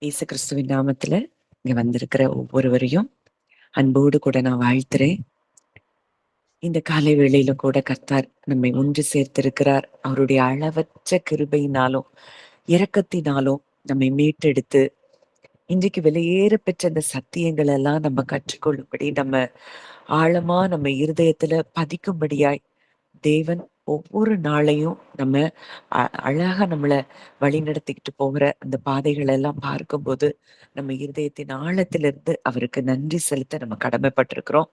இயேசு கிறிஸ்துவின் நாமத்துல இங்க வந்திருக்கிற ஒவ்வொருவரையும் அன்போடு கூட நான் வாழ்த்துறேன். இந்த காலை வேளையில கூட கர்த்தர் நம்மை ஒன்று சேர்த்திருக்கிறார். அவருடைய அளவற்ற கிருபையினாலும் இரக்கத்தினாலும் நம்மை மீட்டெடுத்து இன்றைக்கு வெளியேற பெற்ற அந்த சத்தியங்கள் எல்லாம் நம்ம கற்றுக்கொள்ளும்படி நம்ம இருதயத்துல பதிக்கும்படியாய் தேவன் ஒவ்வொரு நாளையும் அழகா நம்மள வழி நடத்திக்கிட்டு போகிற அந்த பாதைகள் எல்லாம் பார்க்கும்போது நம்ம இருதயத்தின் ஆழத்திலிருந்து அவருக்கு நன்றி செலுத்த நம்ம கடமைப்பட்டிருக்கிறோம்.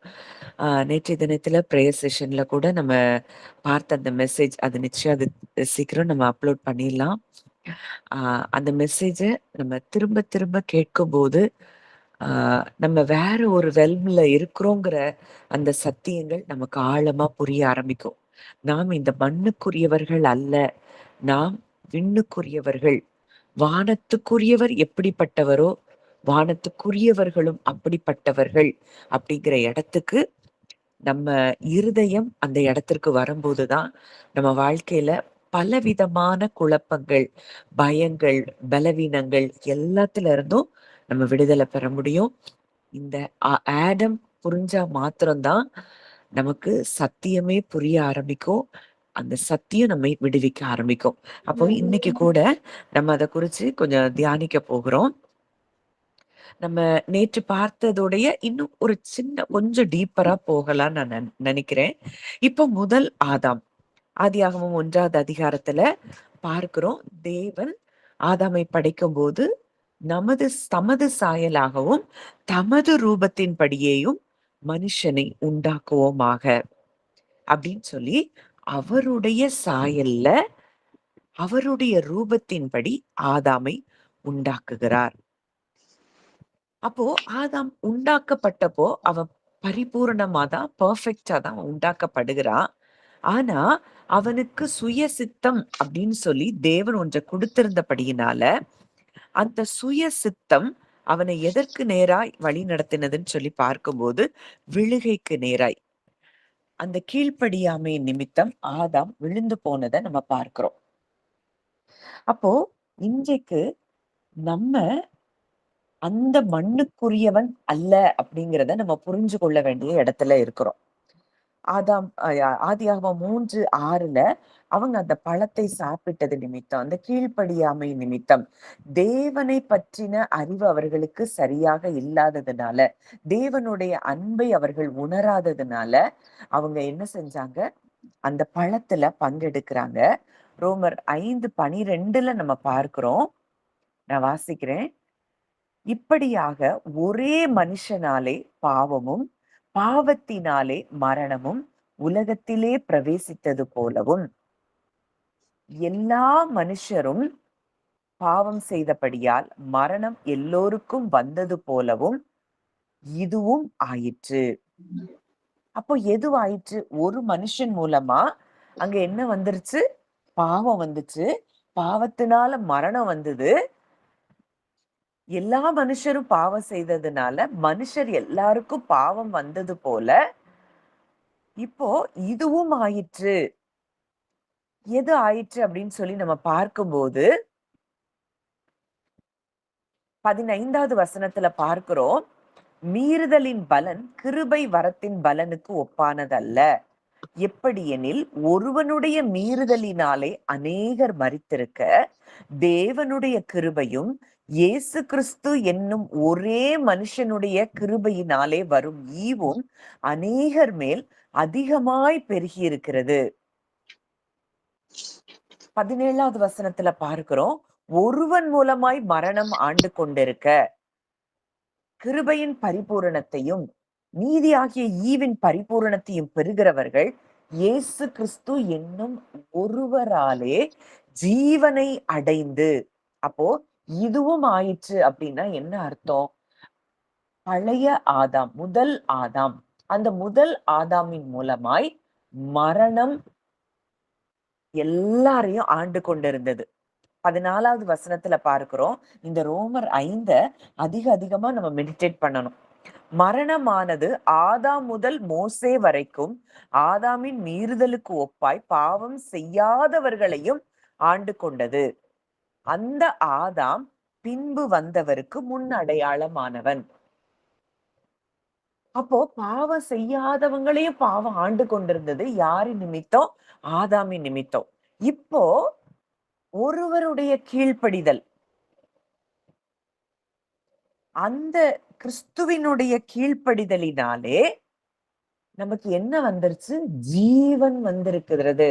நேற்றைய தினத்துல ப்ரேயர் செஷன்ல கூட நம்ம பார்த்த அந்த மெசேஜ் அது நிச்சயம் அது சீக்கிரம் நம்ம அப்லோட் பண்ணிடலாம். அந்த மெசேஜை நம்ம திரும்ப திரும்ப கேட்கும்போது நம்ம வேற ஒரு வெல்ம்ல இருக்கிறோங்கிற அந்த சத்தியங்கள் நமக்கு ஆழமா புரிய ஆரம்பிக்கும். நாம் இந்த மண்ணுக்குரியவர்கள் அல்ல, நாம் விண்ணுக்குரியவர்கள். வானத்துக்குரியவர் எப்படிப்பட்டவரோ வானத்துக்குரியவர்களும் அப்படிப்பட்டவர்கள் அப்படிங்கிற இடத்துக்கு நம்ம இருதயம் அந்த இடத்திற்கு வரும்போதுதான் நம்ம வாழ்க்கையில பலவிதமான குழப்பங்கள், பயங்கள், பலவீனங்கள் எல்லாத்துல இருந்தும் நம்ம விடுதலை பெற முடியும். இந்த ஆடம் புரிஞ்சா மாத்திரம்தான் நமக்கு சத்தியமே புரிய ஆரம்பிக்கும். அந்த சத்தியம் நம்மை விடுவிக்க ஆரம்பிக்கும். அப்போ இன்னைக்கு கூட நம்ம அதை குறிச்சு கொஞ்சம் தியானிக்க போகிறோம். நம்ம நேற்று பார்த்ததோடைய இன்னும் ஒரு சின்ன கொஞ்சம் டீப்பரா போகலாம்னு நான் நினைக்கிறேன். இப்போ முதல் ஆதாம் ஆதியாகமம் 1வது அதிகாரத்துல பார்க்கிறோம். தேவன் ஆதாமை படைக்கும் போது தமது சாயலாகவும் தமது ரூபத்தின் படியேயும் மனுஷனை உண்டாக்குவோமாக அப்படின்னு சொல்லி அவருடைய சாயல்ல அவருடைய ரூபத்தின்படி ஆதாமை உண்டாக்குகிறார். அப்போ ஆதாம் உண்டாக்கப்பட்டப்போ அவன் பரிபூரணமா தான் பெர்ஃபெக்டா தான் உண்டாக்கப்படுகிறான். ஆனா அவனுக்கு சுய சித்தம் அப்படின்னு சொல்லி தேவன் ஒன்றை கொடுத்திருந்தபடியினால அந்த சுய சித்தம் அவனை எதற்கு நேராய் வழி நடத்தினதுன்னு சொல்லி பார்க்கும்போது விழுகைக்கு நேராய் அந்த கீழ்ப்படியாமை நிமித்தம் ஆதாம் விழுந்து போனதை நம்ம பார்க்கிறோம். அப்போ இன்றைக்கு நம்ம அந்த மண்ணுக்குரியவன் அல்ல அப்படிங்கிறத நம்ம புரிஞ்சு கொள்ள வேண்டிய இடத்துல இருக்கிறோம். ஆதியாகமம் 3:6 அவங்க அந்த பழத்தை சாப்பிட்டது நிமித்தம், அந்த கீழ்ப்படியாமை நிமித்தம், தேவனை பற்றின அறிவு அவர்களுக்கு சரியாக இல்லாததுனால, தேவனுடைய அன்பை அவர்கள் உணராததுனால அவங்க என்ன செஞ்சாங்க, அந்த பழத்துல பங்கெடுக்கிறாங்க. ரோமர் 5:12 நம்ம பார்க்கிறோம். நான் வாசிக்கிறேன். இப்படியாக ஒரே மனுஷனாலே பாவமும் பாவத்தினாலே மரணமும் உலகத்திலே பிரவேசித்தது போலவும் எல்லா மனுஷரும் பாவம் செய்தபடியால் மரணம் எல்லோருக்கும் வந்தது போலவும் இதுவும் ஆயிற்று. அப்போ எது ஆயிற்று? ஒரு மனுஷன் மூலமா அங்க என்ன வந்துருச்சு? பாவம் வந்துச்சு. பாவத்தினால மரணம் வந்தது. எல்லா மனுஷரும் பாவம் செய்ததுனால மனுஷர் எல்லாருக்கும் பாவம் வந்தது போல இப்போ இதுவும் ஆயிற்று. எது ஆயிற்று அப்படின்னு சொல்லி நம்ம பார்க்கும்போது 15வது வசனத்துல பார்க்கிறோம். மீறுதலின் பலன் கிருபை வரத்தின் பலனுக்கு ஒப்பானதல்ல. எப்படியெனில் ஒருவனுடைய மீறுதலினாலே அநேகர் மரித்திருக்க தேவனுடைய கிருபையும் இயேசு கிறிஸ்து என்னும் ஒரே மனுஷனுடைய கிருபையினாலே வரும் ஈவும் அநேகர் மேல் அதிகமாய் பெருகி இருக்கிறது. 17வது வசனத்துல பார்க்கிறோம். ஒருவன் மூலமாய் மரணம் ஆண்டு கொண்டிருக்க கிருபையின் பரிபூரணத்தையும் நீதியாகிய ஈவின் பரிபூரணத்தையும் பெறுகிறவர்கள் இயேசு கிறிஸ்து என்னும் ஒருவராலே ஜீவனை அடைந்து. அப்போ இதுவும் ஆயிற்று அப்படின்னா என்ன அர்த்தம்? பழைய ஆதாம், முதல் ஆதாம், அந்த முதல் ஆதாமின் மூலமாய் மரணம் எல்லாரையும் ஆண்டு கொண்டிருந்தது. 14வது வசனத்துல பார்க்கிறோம். இந்த ரோமர் 5 அதிகமா நம்ம மெடிடேட் பண்ணணும். மரணமானது ஆதாம் முதல் மோசே வரைக்கும் ஆதாமின் மீறுதலுக்கு ஒப்பாய் பாவம் செய்யாதவர்களையும் ஆண்டு கொண்டது. அந்த ஆதாம் பின்பு வந்தவருக்கு முன் அடையாளமானவன். அப்போ பாவம் செய்யாதவங்களையும் பாவம் ஆண்டு கொண்டிருந்தது யாரின் நிமித்தம்? ஆதாமின் நிமித்தம். இப்போ ஒருவருடைய கீழ்ப்படிதல், அந்த கிறிஸ்துவினுடைய கீழ்ப்படிதலினாலே நமக்கு என்ன வந்துருச்சு? ஜீவன் வந்திருக்கிறது.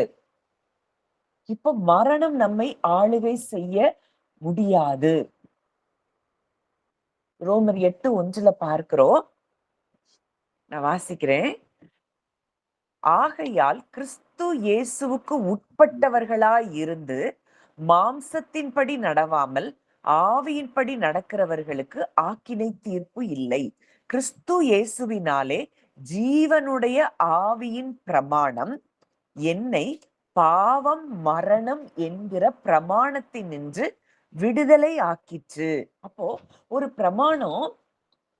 இப்போ மரணம் நம்மை ஆளுகை செய்ய முடியாது. ரோமர் 8:1 பார்க்கிறோம். நான் வாசிக்கிறேன். ஆகையால் கிறிஸ்து இயேசுவுக்கு உட்பட்டவர்களாய் இருந்து மாம்சத்தின்படி நடவாமல் ஆவியின்படி நடக்கிறவர்களுக்கு ஆக்கினை தீர்ப்பு இல்லை. கிறிஸ்து இயேசுவினாலே ஜீவனுடைய ஆவியின் பிரமாணம் என்னை பாவம் மரணம் என்கிற பிரமாணத்தினின்று விடுதலை ஆக்கிற்று. அப்போ ஒரு பிரமாணம்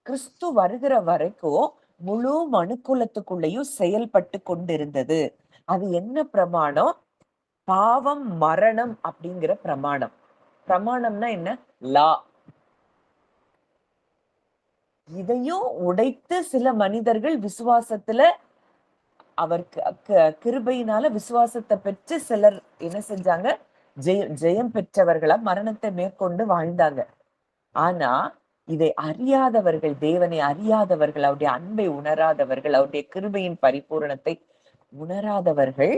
கிறிஸ்து வருகிற வரைக்கும் முழு மனுக்குலத்துக்குள்ளேயும் செயல்பட்டு கொண்டிருந்தது. அது என்ன பிரமாணம்? பாவம் மரணம் அப்படிங்கிற பிரமாணம். பிரமாணம்னா என்ன? லா. இதையும் உடைத்து சில மனிதர்கள் விசுவாசத்துல அவருக்கு கிருபையினால விசுவாசத்தை பெற்று சிலர் என்ன செஞ்சாங்க? ஜெயம் பெற்றவர்களா மரணத்தை மேற்கொண்டு வாழ்ந்தாங்க. ஆனா இதை அறியாதவர்கள், தேவனை அறியாதவர்கள், அவருடைய அன்பை உணராதவர்கள், அவருடைய கிருபையின் பரிபூரணத்தை உணராதவர்கள்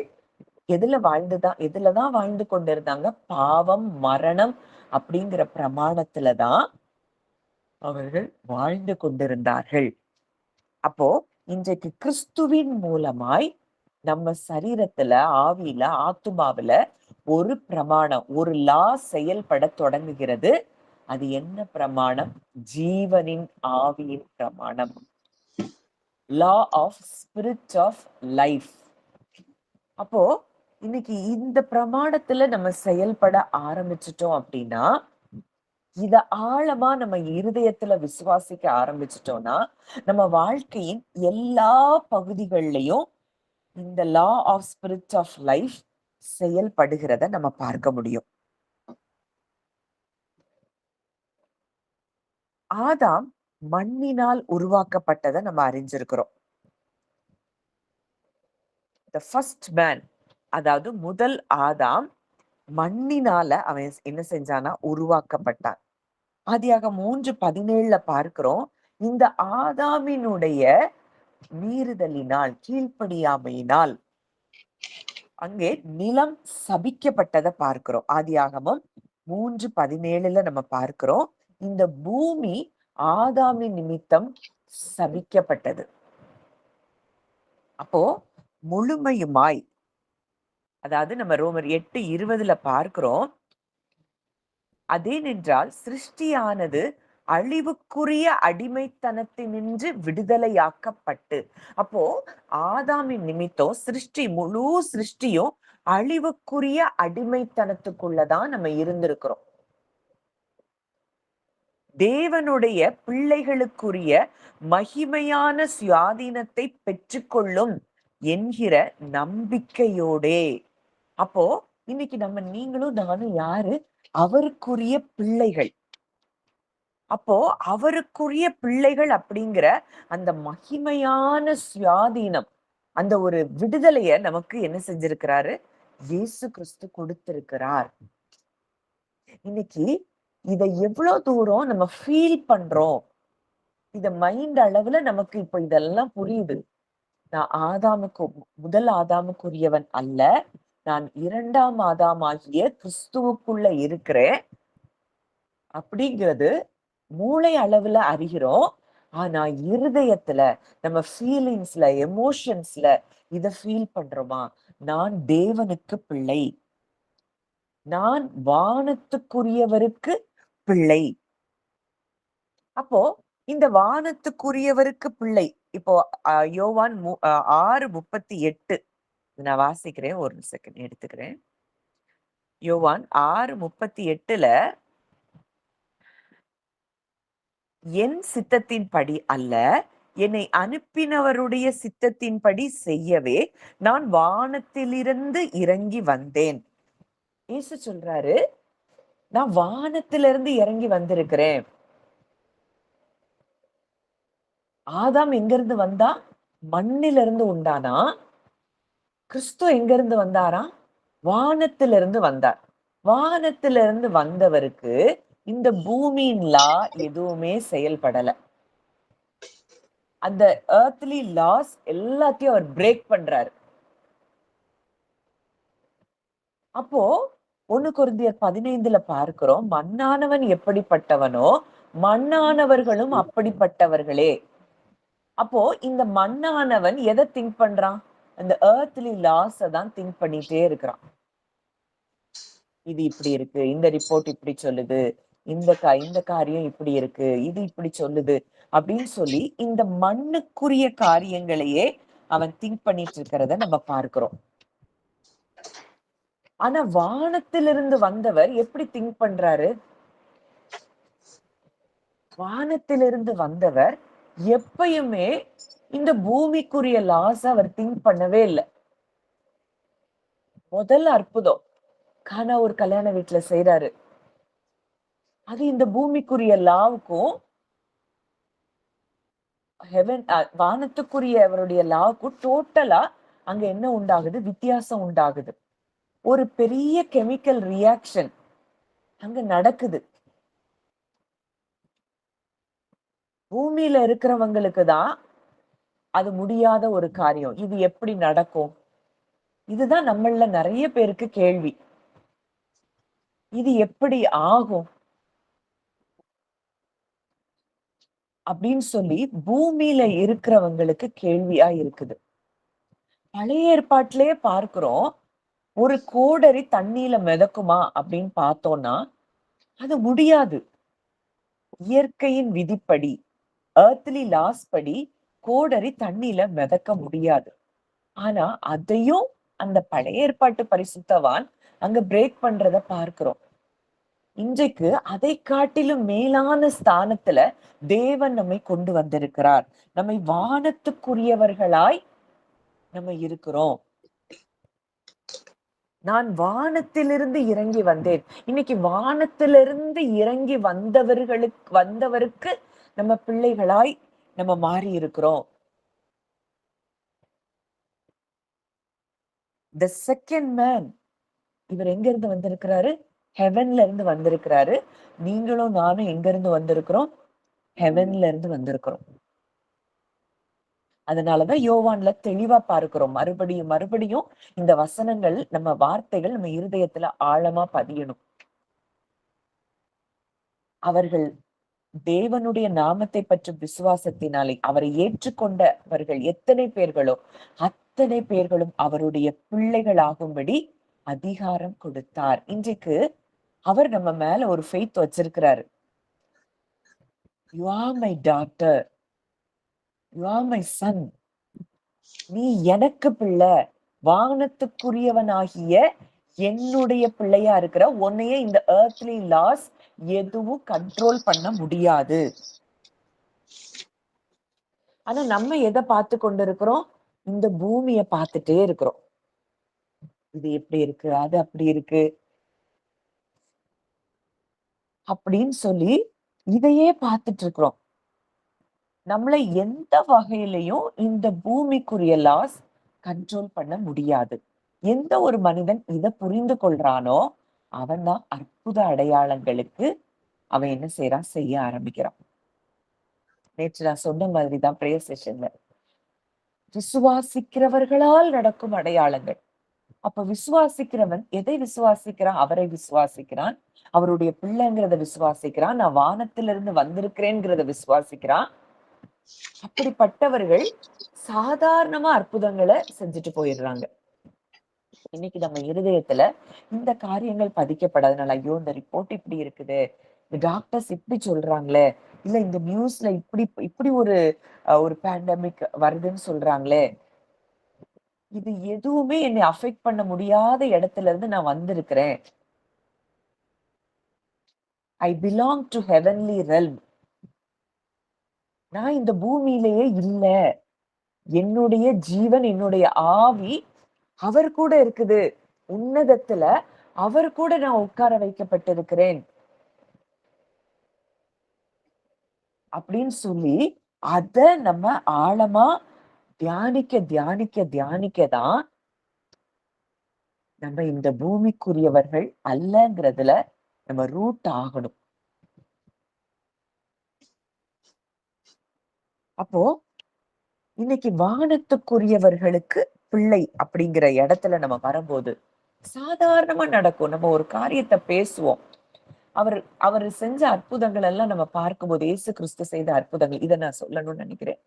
எதுலதான் வாழ்ந்து கொண்டிருந்தாங்க? பாவம் மரணம் அப்படிங்கிற பிரமாணத்துலதான் அவர்கள் வாழ்ந்து கொண்டிருந்தார்கள். அப்போ இன்றைக்கு கிறிஸ்துவின் மூலமாய் நம்ம சரீரத்துல, ஆவியில, ஆத்துமாவில ஒரு பிரமாணம், ஒரு லா செயல்பட தொடங்குகிறது. அது என்ன பிரமாணம்? ஜீவனின் ஆவியின் பிரமாணம். Law of spirit of life. அப்போ இன்னைக்கு இந்த பிரமாணத்துல நம்ம செயல்பட ஆரம்பிச்சிட்டோம் அப்படின்னா, இத ஆழமா நம்ம இருதயத்துல விசுவாசிக்க ஆரம்பிச்சிட்டோம்னா, நம்ம வாழ்க்கையின் எல்லா பகுதிகள்லயும் இந்த law of spirit of life செயல்படுகிறத நம்ம பார்க்க முடியும். ஆதாம் மண்ணினால் உருவாக்கப்பட்டதை நம்ம அறிஞ்சிருக்கிறோம். The first man, அதாவது முதல் ஆதாம் மண்ணினால அவன் என்ன செஞ்சானா? உருவாக்கப்பட்டான். ஆதியாகமம் 3:17 பார்க்கிறோம். இந்த ஆதாமினுடைய மீறுதலினால், கீழ்ப்படியாமையினால் அங்கே நிலம் சபிக்கப்பட்டதை பார்க்கிறோம். ஆதியாகமம் 3:17 நம்ம பார்க்கிறோம். இந்த பூமி ஆதாமின் நிமித்தம் சபிக்கப்பட்டது. அப்போ முழுமையுமாய், அதாவது நம்ம ரோமர் 8:20 பார்க்கிறோம். அதேனென்றால் சிருஷ்டியானது அழிவுக்குரிய அடிமைத்தனத்தினின்று விடுதலையாக்கப்பட்டு, அப்போ ஆதாமின் நிமித்தம் முழு சிருஷ்டியும் அழிவுக்குரிய அடிமைத்தனத்துக்குள்ளதான் நம்ம இருந்திருக்கிறோம். தேவனுடைய பிள்ளைகளுக்குரிய மகிமையான சுயாதீனத்தை பெற்றுக்கொள்ளும் என்கிற நம்பிக்கையோடே. அப்போ இன்னைக்கு நீங்களும் நானும் யாரு? அவருக்குரிய பிள்ளைகள். அப்போ அவருக்குரிய பிள்ளைகள் அப்படிங்கிற அந்த மகிமையான சுயாதீனம், அந்த ஒரு விடுதலைய நமக்கு என்ன செஞ்சிருக்கிறாரு? இயேசு கிறிஸ்து கொடுத்திருக்கிறார். இன்னைக்கு இதை எவ்வளவு தூரம் நம்ம ஃபீல் பண்றோம்? இத மைண்ட் அளவுல நமக்கு இப்ப இதெல்லாம் புரியுது. நான் முதல் ஆதாமுக்குரியவன் அல்ல, நான் 2ஆம் ஆதாமாகிய கிறிஸ்துவுக்குள்ள இருக்கிறேன் அப்படிங்கிறது மூளை அளவுல அறிகிறோம். ஆனா இருதயத்துல, நம்ம ஃபீலிங்ஸ்ல, எமோஷன்ஸ்ல இத ஃபீல் பண்றோமா? நான் தேவனுக்கு பிள்ளை, நான் வானத்துக்குரியவருக்கு பிள்ளை. அப்போ இந்த வானத்துக்குரியவருக்கு பிள்ளை, இப்போ யோவான் 6:38 நான் வாசிக்கிறேன். ஒரு செகண்ட் எடுத்துக்கிறேன். யோவான் 6:38 என் சித்தத்தின்படி அல்ல, என்னை அனுப்பினவருடைய சித்தத்தின்படி செய்யவே நான் வானத்திலிருந்து இறங்கி வந்தேன். இயேசு சொல்றாரு, நான் வானத்திலிருந்து இறங்கி வந்திருக்கிறேன். ஆதாம் எங்கிருந்து வந்தா? மண்ணிலிருந்து உண்டானா. கிறிஸ்து எங்கிருந்து வந்தாரா? வானத்திலிருந்து வந்தார். வானத்திலிருந்து வந்தவருக்கு இந்த பூமியின் லா எதுவுமே செயல்படல. அந்த earthly laws எல்லாத்தையும் அவர் பிரேக் பண்றாரு. அப்போ 1 கொரிந்தியர் 15ல பார்க்கிறோம், மண்ணானவன் எப்படிப்பட்டவனோ மண்ணானவர்களும் அப்படிப்பட்டவர்களே. அப்போ இந்த மண்ணானவன் எதை திங்க் பண்றான்? அந்த earthly laws தான் திங்க் பண்ணிட்டே இருக்கிறான். இது இப்படி இருக்கு, இந்த ரிப்போர்ட் இப்படி சொல்லுது, இந்த காரியம் இப்படி இருக்கு, இது இப்படி சொல்லுது அப்படின்னு சொல்லி இந்த மண்ணுக்குரிய காரியங்களையே அவன் திங்க் பண்ணிட்டு இருக்கிறத நம்ம பார்க்கிறோம். ஆனா வானத்திலிருந்து வந்தவர் எப்படி திங்க் பண்றாரு? வானத்திலிருந்து வந்தவர் எப்பயுமே இந்த பூமிக்குரிய லாஸ் அவர் திங்க் பண்ணவே இல்லை. முதல் அற்புதம் கானா ஒரு கல்யாண வீட்டுல செய்யறாரு. அது இந்த பூமிக்குரிய லாவுக்கும் வானத்துக்குரிய அவருடைய லாவுக்கும் டோட்டலா அங்க என்ன உண்டாகுது? வித்தியாசம் உண்டாகுது. ஒரு பெரிய கெமிக்கல் ரியாக்ஷன் அங்க நடக்குது. பூமியில இருக்கிறவங்களுக்கு தான் அது முடியாத ஒரு காரியம். இது எப்படி நடக்கும்? இதுதான் நம்மள நிறைய பேருக்கு கேள்வி. இது எப்படி ஆகும் அப்படின்னு சொல்லி பூமியில இருக்கிறவங்களுக்கு கேள்வியா இருக்குது. பழைய ஏற்பாட்டிலேயே பார்க்கிறோம், ஒரு கோடரி தண்ணியில மிதக்குமா அப்படின்னு பார்த்தோம்னா அது முடியாது. இயற்கையின் விதிப்படி, earthly laws படி கோடரி தண்ணியில மிதக்க முடியாது. ஆனா அதையும் அந்த பழைய ஏற்பாட்டு பரிசுத்தவான் அங்க பிரேக் பண்றத பார்க்கிறோம். இன்றைக்கு அதை காட்டிலும் மேலான ஸ்தானத்துல தேவன் நம்மை கொண்டு வந்திருக்கிறார். நம்மை வானத்துக்குரியவர்களாய் நம்ம இருக்கிறோம். நான் வானத்திலிருந்து இறங்கி வந்தேன். இன்னைக்கு வானத்திலிருந்து இறங்கி வந்தவருக்கு நம்ம பிள்ளைகளாய் நம்ம மாறி இருக்கிறோம். The second man, இவர் எங்க இருந்து வந்திருக்கிறாரு? ஹெவன்ல இருந்து வந்திருக்கிறாரு. நீங்களும் நானும் எங்க இருந்து வந்திருக்கிறோம்? ஹெவன்ல இருந்து வந்திருக்கிறோம். அதனாலதான் யோவான்ல தெளிவா பார்க்கிறோம். மறுபடியும் மறுபடியும் இந்த வசனங்கள், நம்ம வார்த்தைகள் நம்ம இருதயத்துல ஆழமா பதியணும். அவர்கள் தேவனுடைய நாமத்தை பற்றும் விசுவாசத்தினாலே அவரை ஏற்றுக்கொண்டவர்கள் எத்தனை பேர்களோ அத்தனை பேர்களும் அவருடைய பிள்ளைகளாகும்படி அதிகாரம் கொடுத்தார். இன்றைக்கு அவர் நம்ம மேல ஒரு ஃபெய்த் வச்சிருக்கிறாரு. You are my daughter, you are my son. நீ எனக்கு பிள்ளை, வானத்துக்குரியவனாகிய என்னுடைய பிள்ளையா இருக்கிற உன்னையே இந்த earthly laws எதுவும் கண்ட்ரோல் பண்ண முடியாது. ஆனா நம்ம எதை பார்த்து கொண்டிருக்கிறோம்? இந்த பூமிய பார்த்துட்டே இருக்கிறோம். இது எப்படி இருக்கு, அது அப்படி இருக்கு அப்படின்னு சொல்லி இதையே பார்த்துட்டு இருக்கிறோம். நம்மளை எந்த வகையிலையும் இந்த பூமிக்குரிய லாஸ் கண்ட்ரோல் பண்ண முடியாது. எந்த ஒரு மனிதன் இதை புரிந்து கொள்றானோ அவன் தான் அற்புத அடையாளங்களுக்கு அவன் என்ன செய்யறான்? செய்ய ஆரம்பிக்கிறான். நேற்று நான் சொன்ன மாதிரிதான் பிரேயர் செஷன்ல விசுவாசிக்கிறவர்களால் நடக்கும் அடையாளங்கள். அப்ப விசுவாசிக்கிறவன் எதை விசுவாசிக்கிறான்? அவரை விசுவாசிக்கிறான், அவருடைய பிள்ளைங்கிறத விசுவாசிக்கிறான், நான் வானத்திலிருந்து வந்திருக்கிறேங்கிறத விசுவாசிக்கிறான். அப்படிப்பட்டவர்கள் சாதாரணமா அற்புதங்களை செஞ்சுட்டு போயிடுறாங்க. இன்னைக்கு நம்ம இருதயத்துல இந்த காரியங்கள் பதிக்கப்படாதனால, ஐயோ இந்த ரிப்போர்ட் இப்படி இருக்குது, இந்த டாக்டர்ஸ் இப்படி சொல்றாங்களே, இல்ல இந்த நியூஸ்ல இப்படி இப்படி ஒரு பேண்டமிக் வருதுன்னு சொல்றாங்களே, இது எதுவுமே என்னை அஃபெக்ட் பண்ண முடியாத இடத்துல இருந்து நான் வந்திருக்கிறேன். I belong to heavenly realm. நான் இந்த பூமியிலேயே இல்ல. என்னுடைய ஜீவன், என்னுடைய ஆவி அவர் கூட இருக்குது. உன்னதத்துல அவர் கூட நான் உட்கார வைக்கப்பட்டிருக்கிறேன் அப்படின்னு சொல்லி அத நம்ம ஆழமா தியானிக்க தியானிக்க தியானிக்கதான் நம்ம இந்த பூமிக்குரியவர்கள் அல்லங்கிறதுல நம்ம ரூட் ஆகணும். அப்போ இன்னைக்கு வானத்துக்குரியவர்களுக்கு பிள்ளை அப்படிங்கிற இடத்துல நம்ம வரும்போது சாதாரணமா நடக்கும். நம்ம ஒரு காரியத்தை பேசுவோம். அவர் அவர் செஞ்ச அற்புதங்கள் எல்லாம் நம்ம பார்க்கும்போது, இயேசு கிறிஸ்து செய்த அற்புதங்கள் இதை நான் சொல்லணும்னு நினைக்கிறேன்.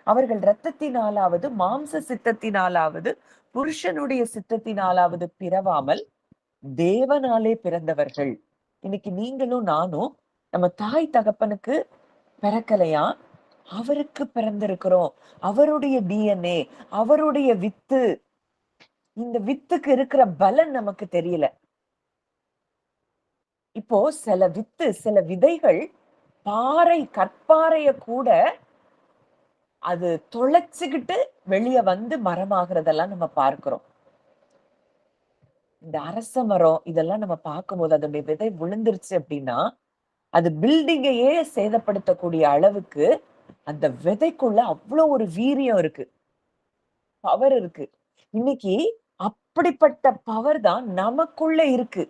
அவர்கள் இரத்தத்தினாலாவது மாம்ச சித்தத்தினாலாவது புருஷனுடைய சித்தத்தினாலாவது பிறவாமல் தேவனாலே பிறந்தவர்கள். இன்னைக்கு நீங்களும் நானும் நம்ம தாய் தகப்பனுக்கு பிறக்கலையா, அவருக்கு பிறந்திருக்கிறோம். அவருடைய டிஎன்ஏ, அவருடைய வித்து. இந்த வித்துக்கு இருக்கிற பலன் நமக்கு தெரியல. இப்போ சில வித்து, சில விதைகள் பாறை கற்பாறைய கூட அது தொலைச்சுக்கிட்டு வெளியே வந்து மரமாகிறதெல்லாம் நம்ம பார்க்கிறோம். இந்த அரச மரம் இதெல்லாம் நம்ம பார்க்கும்போது அதனுடைய விதை விழுந்துருச்சு அப்படின்னா அது பில்டிங்கையே சேதப்படுத்தக்கூடிய அளவுக்கு அந்த விதைக்குள்ள அவ்வளவு ஒரு வீரியம் இருக்கு, பவர் இருக்கு. இன்னைக்கு அப்படிப்பட்ட பவர் தான் நமக்குள்ள இருக்கு.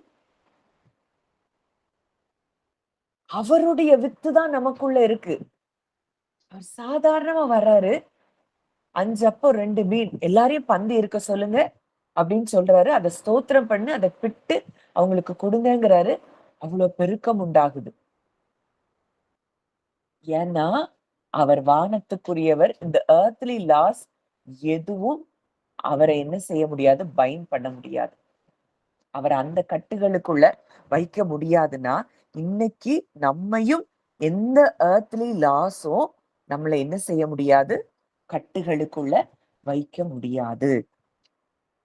அவருடைய வித்து தான் நமக்குள்ள இருக்கு. அவர் சாதாரணமா வர்றாரு, 5 அப்பம் 2 மீன் எல்லாரையும் பந்தி இருக்க சொல்லுங்க அப்படின்னு சொல்றாரு. அதை ஸ்தோத்திரம் பண்ணு, அதை பிட்டு அவங்களுக்கு கொடுங்கங்கிறாரு. அவ்வளவு பெருக்கம் உண்டாகுது. ஏன்னா அவர் வானத்துக்குரியவர். இந்த earthly laws எதுவும் அவரை என்ன செய்ய முடியாது, பைண்ட் பண்ண முடியாது. அவரை அந்த கட்டுகளுக்குள்ள வைக்க முடியாதுன்னா இன்னைக்கு நம்மையும் எந்த earthly லாஸும் நம்மளை என்ன செய்ய முடியாது, கட்டுகளுக்குள்ள வைக்க முடியாது.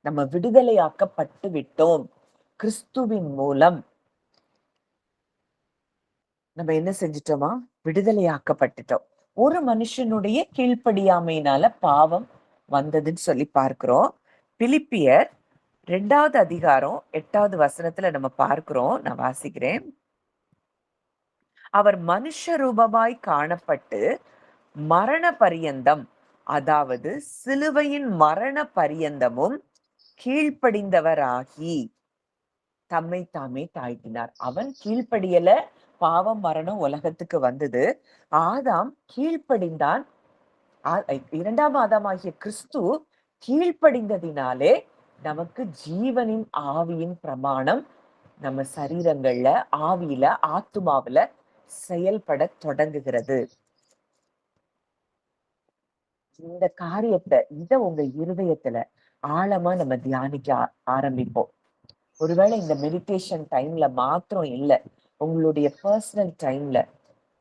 நம்ம விடுதலையாக்கப்பட்டு விட்டோம். கிறிஸ்துவின் மூலம் நம்ம என்ன செஞ்சிட்டோமா, விடுதலையாக்கப்பட்டுட்டோம். ஒரு மனுஷனுடைய கீழ்ப்படியாமையினால பாவம் வந்ததுன்னு சொல்லி பார்க்கிறோம். பிலிப்பியர் 2வது அதிகாரம் 8வது வசனத்துல நம்ம பார்க்கிறோம். நான் வாசிக்கிறேன். அவர் மனுஷ ரூபமாய் காணப்பட்டு மரண பரியந்தம், அதாவது சிலுவையின் மரண பரியந்தமும் கீழ்ப்படிந்தவராகி தம்மை தாமே தாழ்த்தினார். அவன் கீழ்ப்படியல, பாவம் மரணம் உலகத்துக்கு வந்தது. ஆதாம் கீழ்ப்படிந்தான். 2ஆம் ஆதாமாகிய கிறிஸ்து கீழ்ப்படிந்ததினாலே நமக்கு ஜீவனின் ஆவியின் பிரமாணம் நம்ம சரீரங்கள்ல, ஆவியில, ஆத்துமாவில செயல்பட தொடங்குகிறது. இந்த காரியத்தை இத உங்க இருதயத்துல ஆழமா நம்ம தியானிக்க ஆரம்பிப்போம். ஒருவேளை இந்த மெடிடேஷன் டைம்ல மாத்திரம் இல்ல, உங்களுடைய பர்சனல் டைம்ல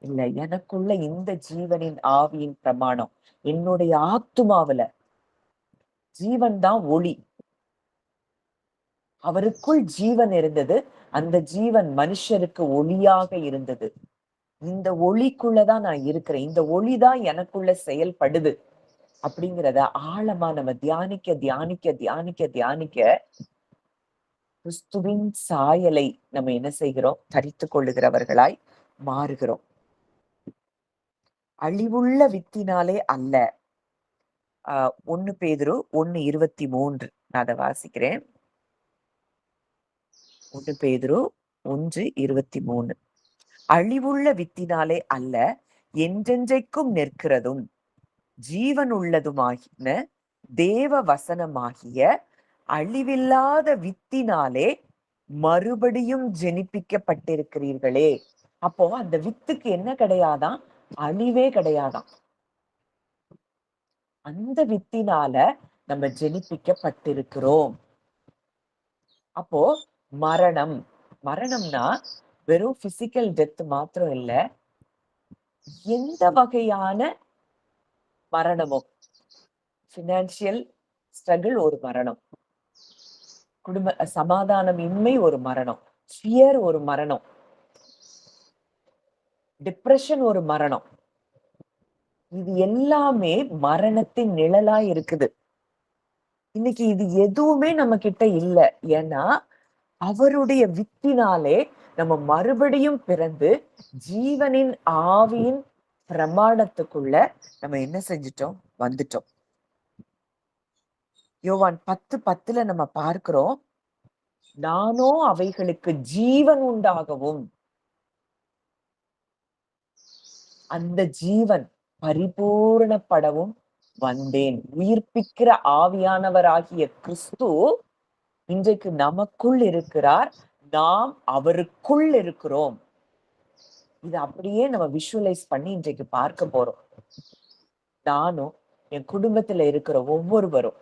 இல்ல, எனக்குள்ள இந்த ஜீவனின் ஆவியின் பிரமாணம், என்னுடைய ஆத்துமாவில ஜீவன் தான் ஒளி. அவருக்குள் ஜீவன் இருந்தது. அந்த ஜீவன் மனுஷருக்கு ஒளியாக இருந்தது. இந்த ஒளிக்குள்ளதான் நான் இருக்கிறேன். இந்த ஒளிதான் எனக்குள்ள செயல்படுது அப்படிங்கிறத ஆழமா நம்ம தியானிக்க தியானிக்க தியானிக்க தியானிக்க கிறிஸ்துவின் சாயலை நம்ம என்ன செய்கிறோம், தரித்து கொள்ளுகிறவர்களாய் மாறுகிறோம். அழிவுள்ள வித்தினாலே அல்ல. 1 பேதுரு 1:23 நான் அதை வாசிக்கிறேன். 1 பேதுரு 1:23. அழிவுள்ள வித்தினாலே அல்ல, என்றென்றைக்கும் நிற்கிறதும் ஜீவன் உள்ளதுமாகின தேவ வசனமாகிய அழிவில்லாத வித்தினாலே மறுபடியும் ஜெனிப்பிக்கப்பட்டிருக்கிறீர்களே. அப்போ அந்த வித்துக்கு என்ன கிடையாதான், அழிவே கிடையாதாம். அந்த வித்தினால நம்ம ஜெனிப்பிக்கப்பட்டிருக்கிறோம். அப்போ மரணம், மரணம்னா வெறும் பிசிக்கல் டெத் மாத்திரம் இல்ல, எந்த வகையான மரணமும். பினான்சியல் ஸ்ட்ரகிள் ஒரு மரணம், குடும்ப சமாதானம் இன்மை ஒரு மரணம், ஃபியர் ஒரு மரணம், டிப்ரெஷன் ஒரு மரணம். இது எல்லாமே மரணத்தின் நிழலா இருக்குது. இன்னைக்கு இது எதுவுமே நம்ம கிட்ட இல்ல. ஏன்னா அவருடைய வித்தினாலே நம்ம மறுபடியும் பிறந்து ஜீவனின் ஆவியின் பிரமாணத்துக்குள்ள நம்ம என்ன செஞ்சிட்டோம், வந்துட்டோம். யோவான் 10:10 நம்ம பார்க்கிறோம், நானோ அவைகளுக்கு ஜீவன் உண்டாகவும், அந்த ஜீவன் பரிபூரணப்படவும் வந்தேன். உயிர்ப்பிக்கிற ஆவியானவராகிய கிறிஸ்து இன்றைக்கு நமக்குள் இருக்கிறார், நாம் அவருக்குள் இருக்கிறோம். இது அப்படியே நம்ம விஷுவலைஸ் பண்ணி இன்றைக்கு பார்க்க போறோம். நானும் என் குடும்பத்துல இருக்கிற ஒவ்வொருவரும்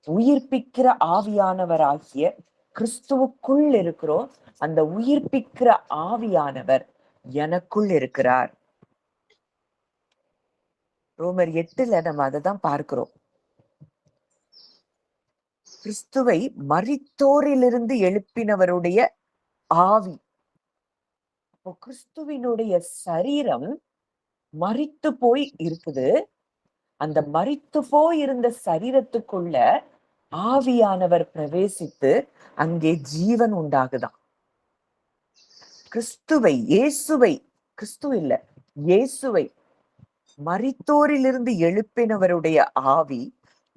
உயிர்ப்பிக்கிற ஆவியானவராகிய கிறிஸ்துவுக்குள் இருக்கிறோம். அந்த உயிர்ப்பிக்கிற ஆவியானவர் எனக்குள் இருக்கிறார். ரோமர் 8 நம்ம அதை தான் பார்க்கிறோம். கிறிஸ்துவை மரித்தோரிலிருந்து எழுப்பினவருடைய ஆவி. அப்போ கிறிஸ்துவினுடைய சரீரம் மரித்து போய் இருக்குது. அந்த மரித்து போய் இருந்த சரீரத்துக்குள்ள ஆவியானவர் பிரவேசித்து அங்கே ஜீவன் உண்டாகுதான். கிறிஸ்துவை, இயேசுவை, கிறிஸ்து இல்ல, இயேசுவை மரித்தோரிலிருந்து எழுப்பினவருடைய ஆவி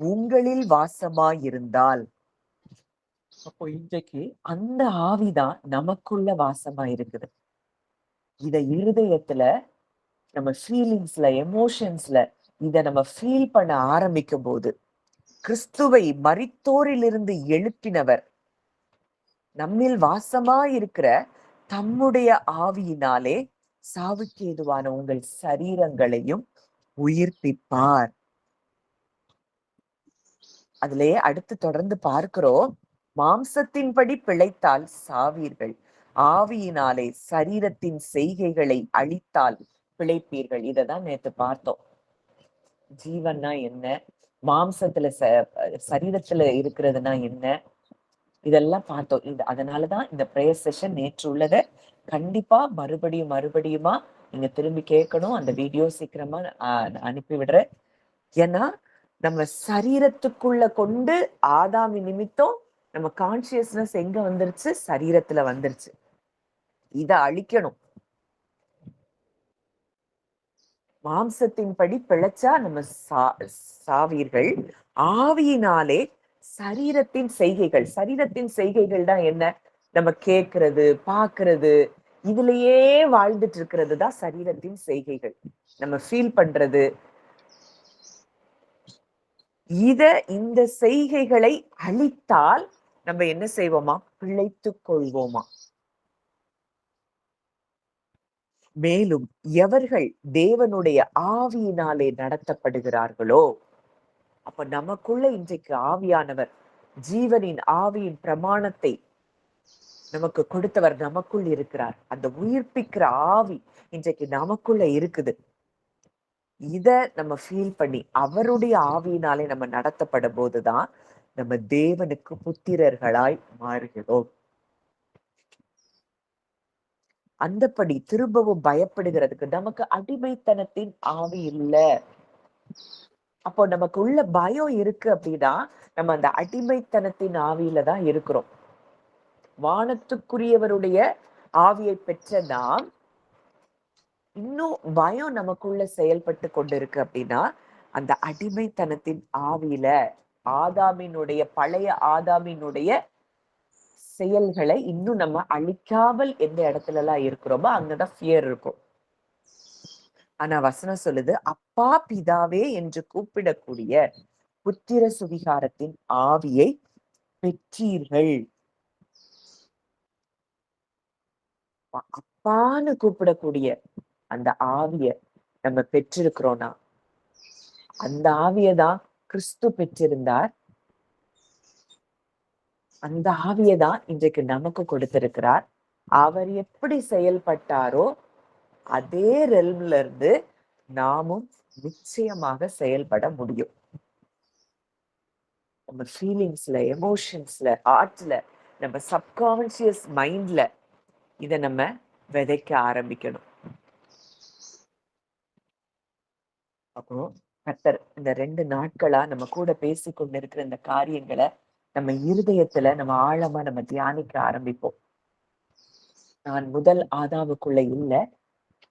உங்களில் வாசமாயிருந்தால், அப்போ இன்றைக்கு அந்த ஆவிதான் நமக்குள்ள வாசமா இருக்குது. இத இருதயத்துல, நம்ம ஃபீலிங்ஸ்ல, எமோஷன்ஸ்ல இத நம்ம ஃபீல் பண்ண ஆரம்பிக்கும் போது, கிறிஸ்துவை மரித்தோரிலிருந்து எழுப்பினவர் நம்மில் வாசமா இருக்கிற தம்முடைய ஆவியினாலே சாவுக்கு ஏதுவான உங்கள் சரீரங்களையும் உயிர்ப்பிப்பார். அதிலே அடுத்து தொடர்ந்து பார்க்கிறோம், மாம்சத்தின்படி பிழைத்தால் சாவீர்கள், ஆவியினாலே சரீரத்தின் செய்கைகளை அழித்தால் பிழைப்பீர்கள். இததான் நேத்து பார்த்தோம். ஜீவன்னா என்ன, மாம்சத்துல சரீரத்துல இருக்கிறதுனா என்ன, இதெல்லாம் பார்த்தோம். அதனாலதான் இந்த பிரேயர் செஷன் நேற்று உள்ளத கண்டிப்பா மறுபடியுமா நீங்க திரும்பி கேட்கணும். அந்த வீடியோ சீக்கிரமா அனுப்பி விடுறேன். ஏன்னா நம்ம சரீரத்துக்குள்ள கொண்டு ஆதாமி நிமித்தம் நம்ம கான்சியஸ்னஸ் எங்க வந்துருச்சு, சரீரத்துல வந்துருச்சு. இத அழிக்கணும். மாம்சத்தின்படி பிழைச்சா நம்ம சாவீர்கள், ஆவியினாலே சரீரத்தின் செய்கைகள். சரீரத்தின் செய்கைகள் தான் என்ன, நம்ம கேட்கறது, பாக்குறது, இதுலயே வாழ்ந்துட்டு இருக்கிறது தான் சரீரத்தின் செய்கைகள். நம்ம ஃபீல் பண்றது, இந்த செய்கைகளை அழித்தால் நம்ம என்ன செய்வோமா, பிழைத்துக் கொள்வோமா. மேலும் எவர்கள் தேவனுடைய ஆவியினாலே நடத்தப்படுகிறார்களோ, அப்ப நமக்குள்ள இன்றைக்கு ஆவியானவர், ஜீவனின் ஆவியின் பிரமாணத்தை நமக்கு கொடுத்தவர் நமக்குள் இருக்கிறார். அந்த உயிர்ப்பிக்கிற ஆவி இன்றைக்கு நமக்குள்ள இருக்குது. இத நம்ம ஃபீல் பண்ணி அவருடைய ஆவியினாலே நம்ம நடத்தப்படும் போதுதான் நம்ம தேவனுக்கு புத்திரர்களாய் மாறுகிறோம். அந்தபடி திரும்பவும் பயப்படுகிறதுக்கு நமக்கு அடிமைத்தனத்தின் ஆவி இல்ல. அப்போ நமக்கு உள்ள பயம் இருக்கு அப்படின்னா நம்ம அந்த அடிமைத்தனத்தின் ஆவியில தான் இருக்கிறோம். வானத்துக்குரியவருடைய ஆவியை பெற்ற நாம் இன்னும் பயம் நமக்குள்ள செயல்பட்டு கொண்டிருக்கு அப்படின்னா அந்த அடிமைத்தனத்தின் ஆவியில பழைய ஆதாமினுடைய செயல்களை இன்னும் நம்ம அழிக்காமல் எந்த இடத்துல எல்லாம் இருக்கிறோமோ அங்கதான் ஃபியர் இருக்கும். ஆனா வசனம் சொல்லுது, அப்பா பிதாவே என்று கூப்பிடக்கூடிய புத்திர சுவிகாரத்தின் ஆவியை பெற்றீர்கள். அப்பான்னு கூப்பிடக்கூடிய அந்த ஆவிய நம்ம பெற்றிருக்கிறோம்னா, அந்த ஆவியதான் கிறிஸ்து பெற்றிருந்தார். அந்த ஆவியதான் இன்றைக்கு நமக்கு கொடுத்திருக்கிறார். அவர் எப்படி செயல்பட்டாரோ அதே ரெல்ம்ல இருந்து நாமும் நிச்சயமாக செயல்பட முடியும். நம்ம ஃபீலிங்ஸ்ல, எமோஷன்ஸ்ல, ஹார்ட்ல, நம்ம சப்கான்சியஸ் மைண்ட்ல இத நம்ம விதைக்க ஆரம்பிக்கணும். அப்போ கர்த்தர் இந்த 2 நாட்களா நம்ம கூட பேசி கொண்டிருக்கிற இந்த காரியங்களை நம்ம இருதயத்துல நம்ம ஆழமா நம்ம தியானிக்க ஆரம்பிப்போம். நான் முதல் ஆதாமுக்குள்ள இல்ல,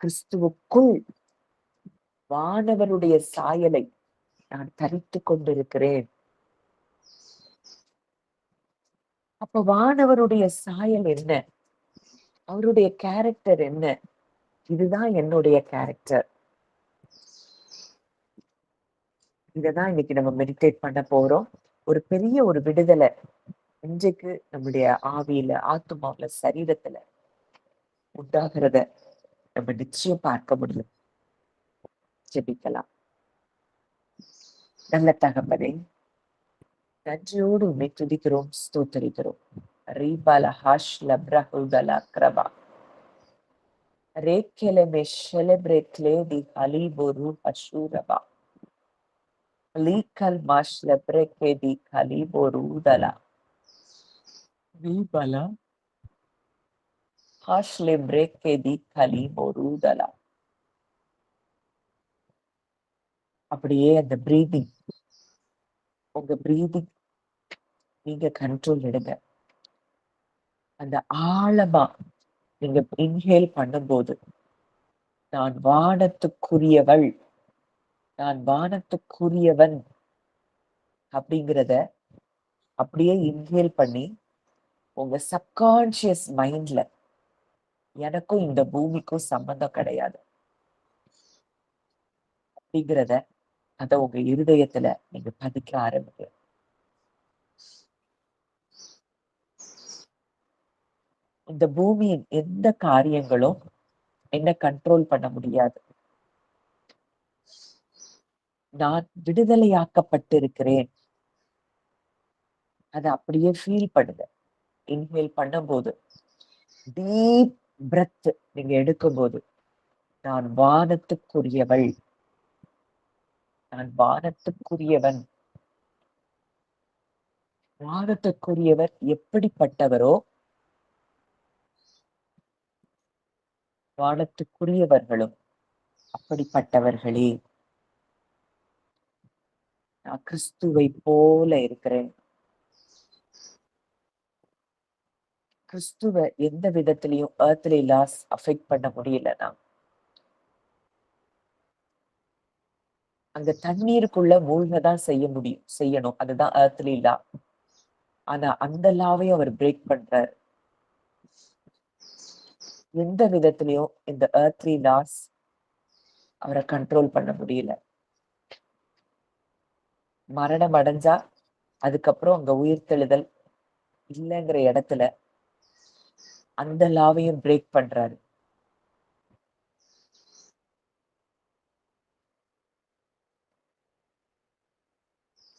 கிறிஸ்துவுக்குள் வானவருடைய சாயலை நான் தரித்துக் கொண்டிருக்கிறேன். அப்ப வானவருடைய சாயல் என்ன? அவருடைய கேரக்டர் என்ன? இதுதான் என்னுடைய கேரக்டர். இததான் இன்னைக்கு நம்ம மெடிடேட் பண்ண போறோம். ஒரு பெரிய ஒரு விடுதலை இன்றைக்கு நம்முடைய ஆவியில, ஆத்துமாவுல, சரீரத்துல உண்டாகிறத நம்ம நிச்சயம் பார்க்க முடியும். ஜெபிக்கலாம். நல்ல தகப்பனே, நன்றியோடு உம்மை துதிக்கிறோம், ஸ்தோத்தரிக்கிறோம். ரீபால ஹாஷ் லப்ரஹுதலா கிரபா ரேக்கெல மெஷெலெப்ரெக்லே தி ஹலிபோரு அஷூரபா லீக்கல் மாஷ் லெப்ரெக்கே தி ஹலிபோருதலா ரீபால ஹாஷ் லெப்ரெக்கே தி ஹலிபோருதலா. அப்படியே அந்த பிரீதிங், உங்க பிரீதிங் நீங்க கண்ட்ரோல் எடுங்க. அந்த ஆழமா நீங்க இன்ஹேல் பண்ணும்போது, நான் வானத்துக்குரியவள், நான் வானத்துக்குரியவன் அப்படிங்கிறத அப்படியே இன்ஹேல் பண்ணி உங்க சப்கான்சியஸ் மைண்ட்ல எனக்கும் இந்த பூமிக்கும் சம்பந்தம் கிடையாது அப்படிங்கிறத அத உங்க இருதயத்துல நீங்க பதிக்க ஆரம்பிங்க. இந்த பூமியின் எந்த காரியங்களும் என்ன கண்ட்ரோல் பண்ண முடியாது. நான் விடுதலையாக்கப்பட்டிருக்கிறேன். அதை அப்படியே ஃபீல் பண்ணுங்க. இன்ஹேல் பண்ணும்போது, டீப் பிரெத் நீங்க எடுக்கும்போது, நான் வானத்துக்குரியவள், நான் வானத்துக்குரியவன். வானத்துக்குரியவர் எப்படிப்பட்டவரோ வானத்துக்குரியவர்களும் அப்படிப்பட்டவர்களே. நான் கிறிஸ்துவை போல இருக்கிறேன். கிறிஸ்துவ எந்த விதத்திலையும் earthly laws அஃபெக்ட் பண்ண முடியலன்னா, அங்க தண்ணீருக்குள்ள மூழ்கதான் செய்யணும். அதுதான் earthly law. ஆனா அந்த லாவையும் அவர் பிரேக் பண்றார். எந்த விதத்திலையும் இந்த earthly laws அவரை கண்ட்ரோல் பண்ண முடியல. மரணம் அடைஞ்சா அதுக்கப்புறம் அங்க உயிர்த்தெழுதல் இல்லைங்கிற இடத்துல அந்த லாவையும் பிரேக் பண்றாரு.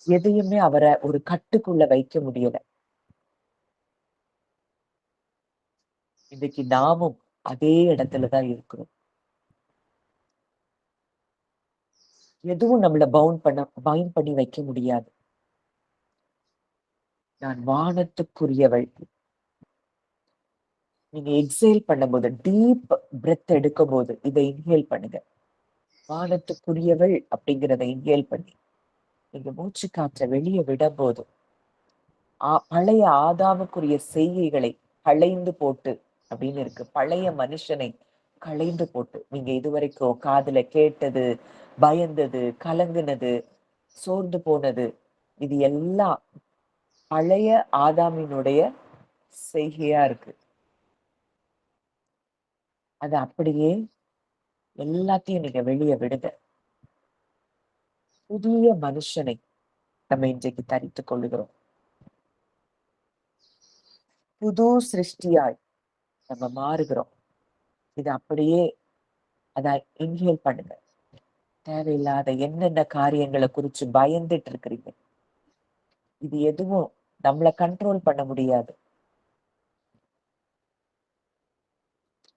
எதையுமே அவரை ஒரு கட்டுக்குள்ள வைக்க முடியல. இன்னைக்கு நாமும் அதே இடத்துலதான் இருக்கிறோம். எதுவும் நம்மள பைண்ட் பண்ணி வைக்க முடியாது. நான் வானத்துக்குரியவள். நீங்க எக்ஸேல் பண்ணும்போது, டீப் பிரெத் எடுக்கும் போது இதை இன்ஹேல் பண்ணுங்க. வானத்துக்குரியவள் அப்படிங்கிறத இன்ஹேல் பண்ணி நீங்க மூச்சு காற்ற வெளியே விடும் போது பழைய ஆதாமுக்குரிய செய்கைகளை களைந்து போட்டு அப்படின்னு இருக்கு. பழைய மனுஷனை களைந்து போட்டு நீங்க இதுவரைக்கும் காதுல கேட்டது, பயந்தது, கலங்குனது, சோர்ந்து போனது, இது எல்லாம் பழைய ஆதாமினுடைய செய்கையா இருக்கு. அது அப்படியே எல்லாத்தையும் நீங்க வெளியே விடுங்க. புதிய மனுஷனை நம்ம இன்றைக்கு தரித்துக் கொள்ளுகிறோம். புது சிருஷ்டியாய் நம்ம மாறுகிறோம். இது அப்படியே அதை இன்ஹேல் பண்ணுங்க. தேவையில்லாத என்னென்ன காரியங்களை குறிச்சு பயந்துட்டு இருக்கிறீங்க, இது எதுவும் நம்மளை கண்ட்ரோல் பண்ண முடியாது.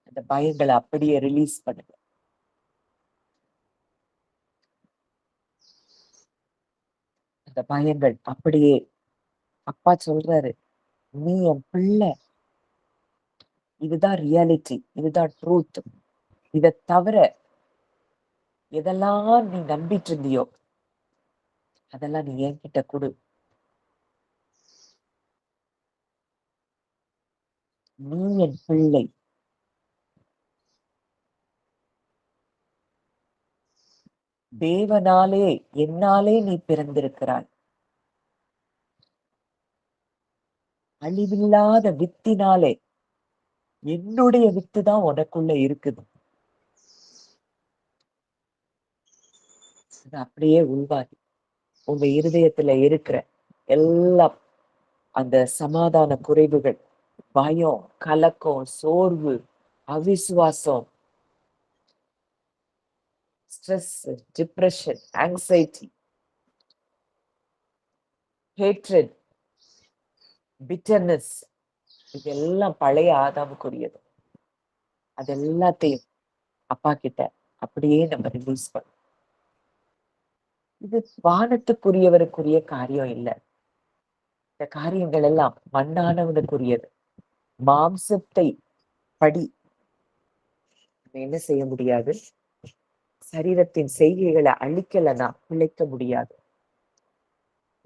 அந்த பயங்களை அப்படியே ரிலீஸ் பண்ணுங்க. அந்த பயங்கள் அப்படியே, அப்பா சொல்றாரு, நீ என் பிள்ளை, இதுதான் ரியாலிட்டி, இதுதான் ட்ரூத். இதை தவிர எதெல்லாம் நீ நம்பிட்டு இருந்தியோ அதெல்லாம் நீ என்கிட்ட கொடு. நீ என் பிள்ளை, தேவனாலே என்னாலே நீ பிறந்திருக்கிறாய், அழிவில்லாத வித்தினாலே என்னுடைய வித்து தான் உனக்குள்ள இருக்குது. அது அப்படியே உள்வாங்கி உங்க இருதயத்துல இருக்கிற எல்லாம் அந்த சமாதான குறைவுகள், பயம், கலக்கம், சோர்வு, அவிசுவாசம், stress, depression, anxiety, hatred, bitterness, இதெல்லாம் பழைய ஆதாமுக்குரியது. அது எல்லாத்தையும் அப்பா கிட்ட அப்படியே நம்ம ரிலீஸ் பண்ணணும். இது வானத்துக்குரியவருக்குரிய காரியம் இல்ல. இந்த காரியங்கள் எல்லாம் மண்ணானவனுக்குரியது. மாம்சத்தை படி என்ன செய்ய முடியாது. சரீரத்தின் செய்கைகளை அழிக்கலன்னா பிழைக்க முடியாது.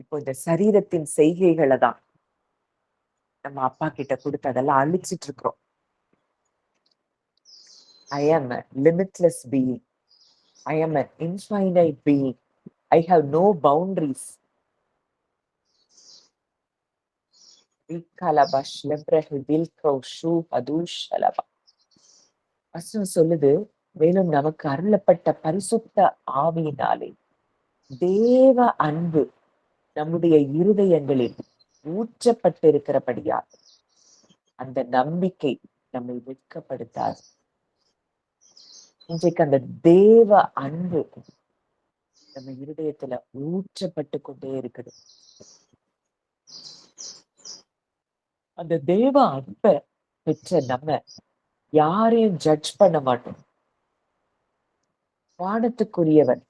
இப்போ இந்த சரீரத்தின் செய்கைகளை தான் நம்ம அப்பா கிட்ட கொடுத்து அதெல்லாம் அழிச்சிட்டு இருக்கிறோம். I am a limitless being. I am an infinite being. I have no boundaries. வசனம் சொல்லுது, மேலும் நமக்கு அருளப்பட்ட பரிசுத்த ஆவியினாலே தேவ அன்பு நம்முடைய இருதயங்களில் ஊற்றப்பட்டிருக்கிறபடியா அந்த நம்பிக்கை நம்மை வெட்கப்படுத்தாது. இன்றைக்கு அந்த தேவ அன்பு நம்ம இருதயத்துல ஊற்றப்பட்டு கொண்டே இருக்குது. அந்த தேவ அன்பை பெற்ற நம்ம யாரையும் ஜட்ஜ் பண்ண மாட்டோம். வானத்துக்குரியவர்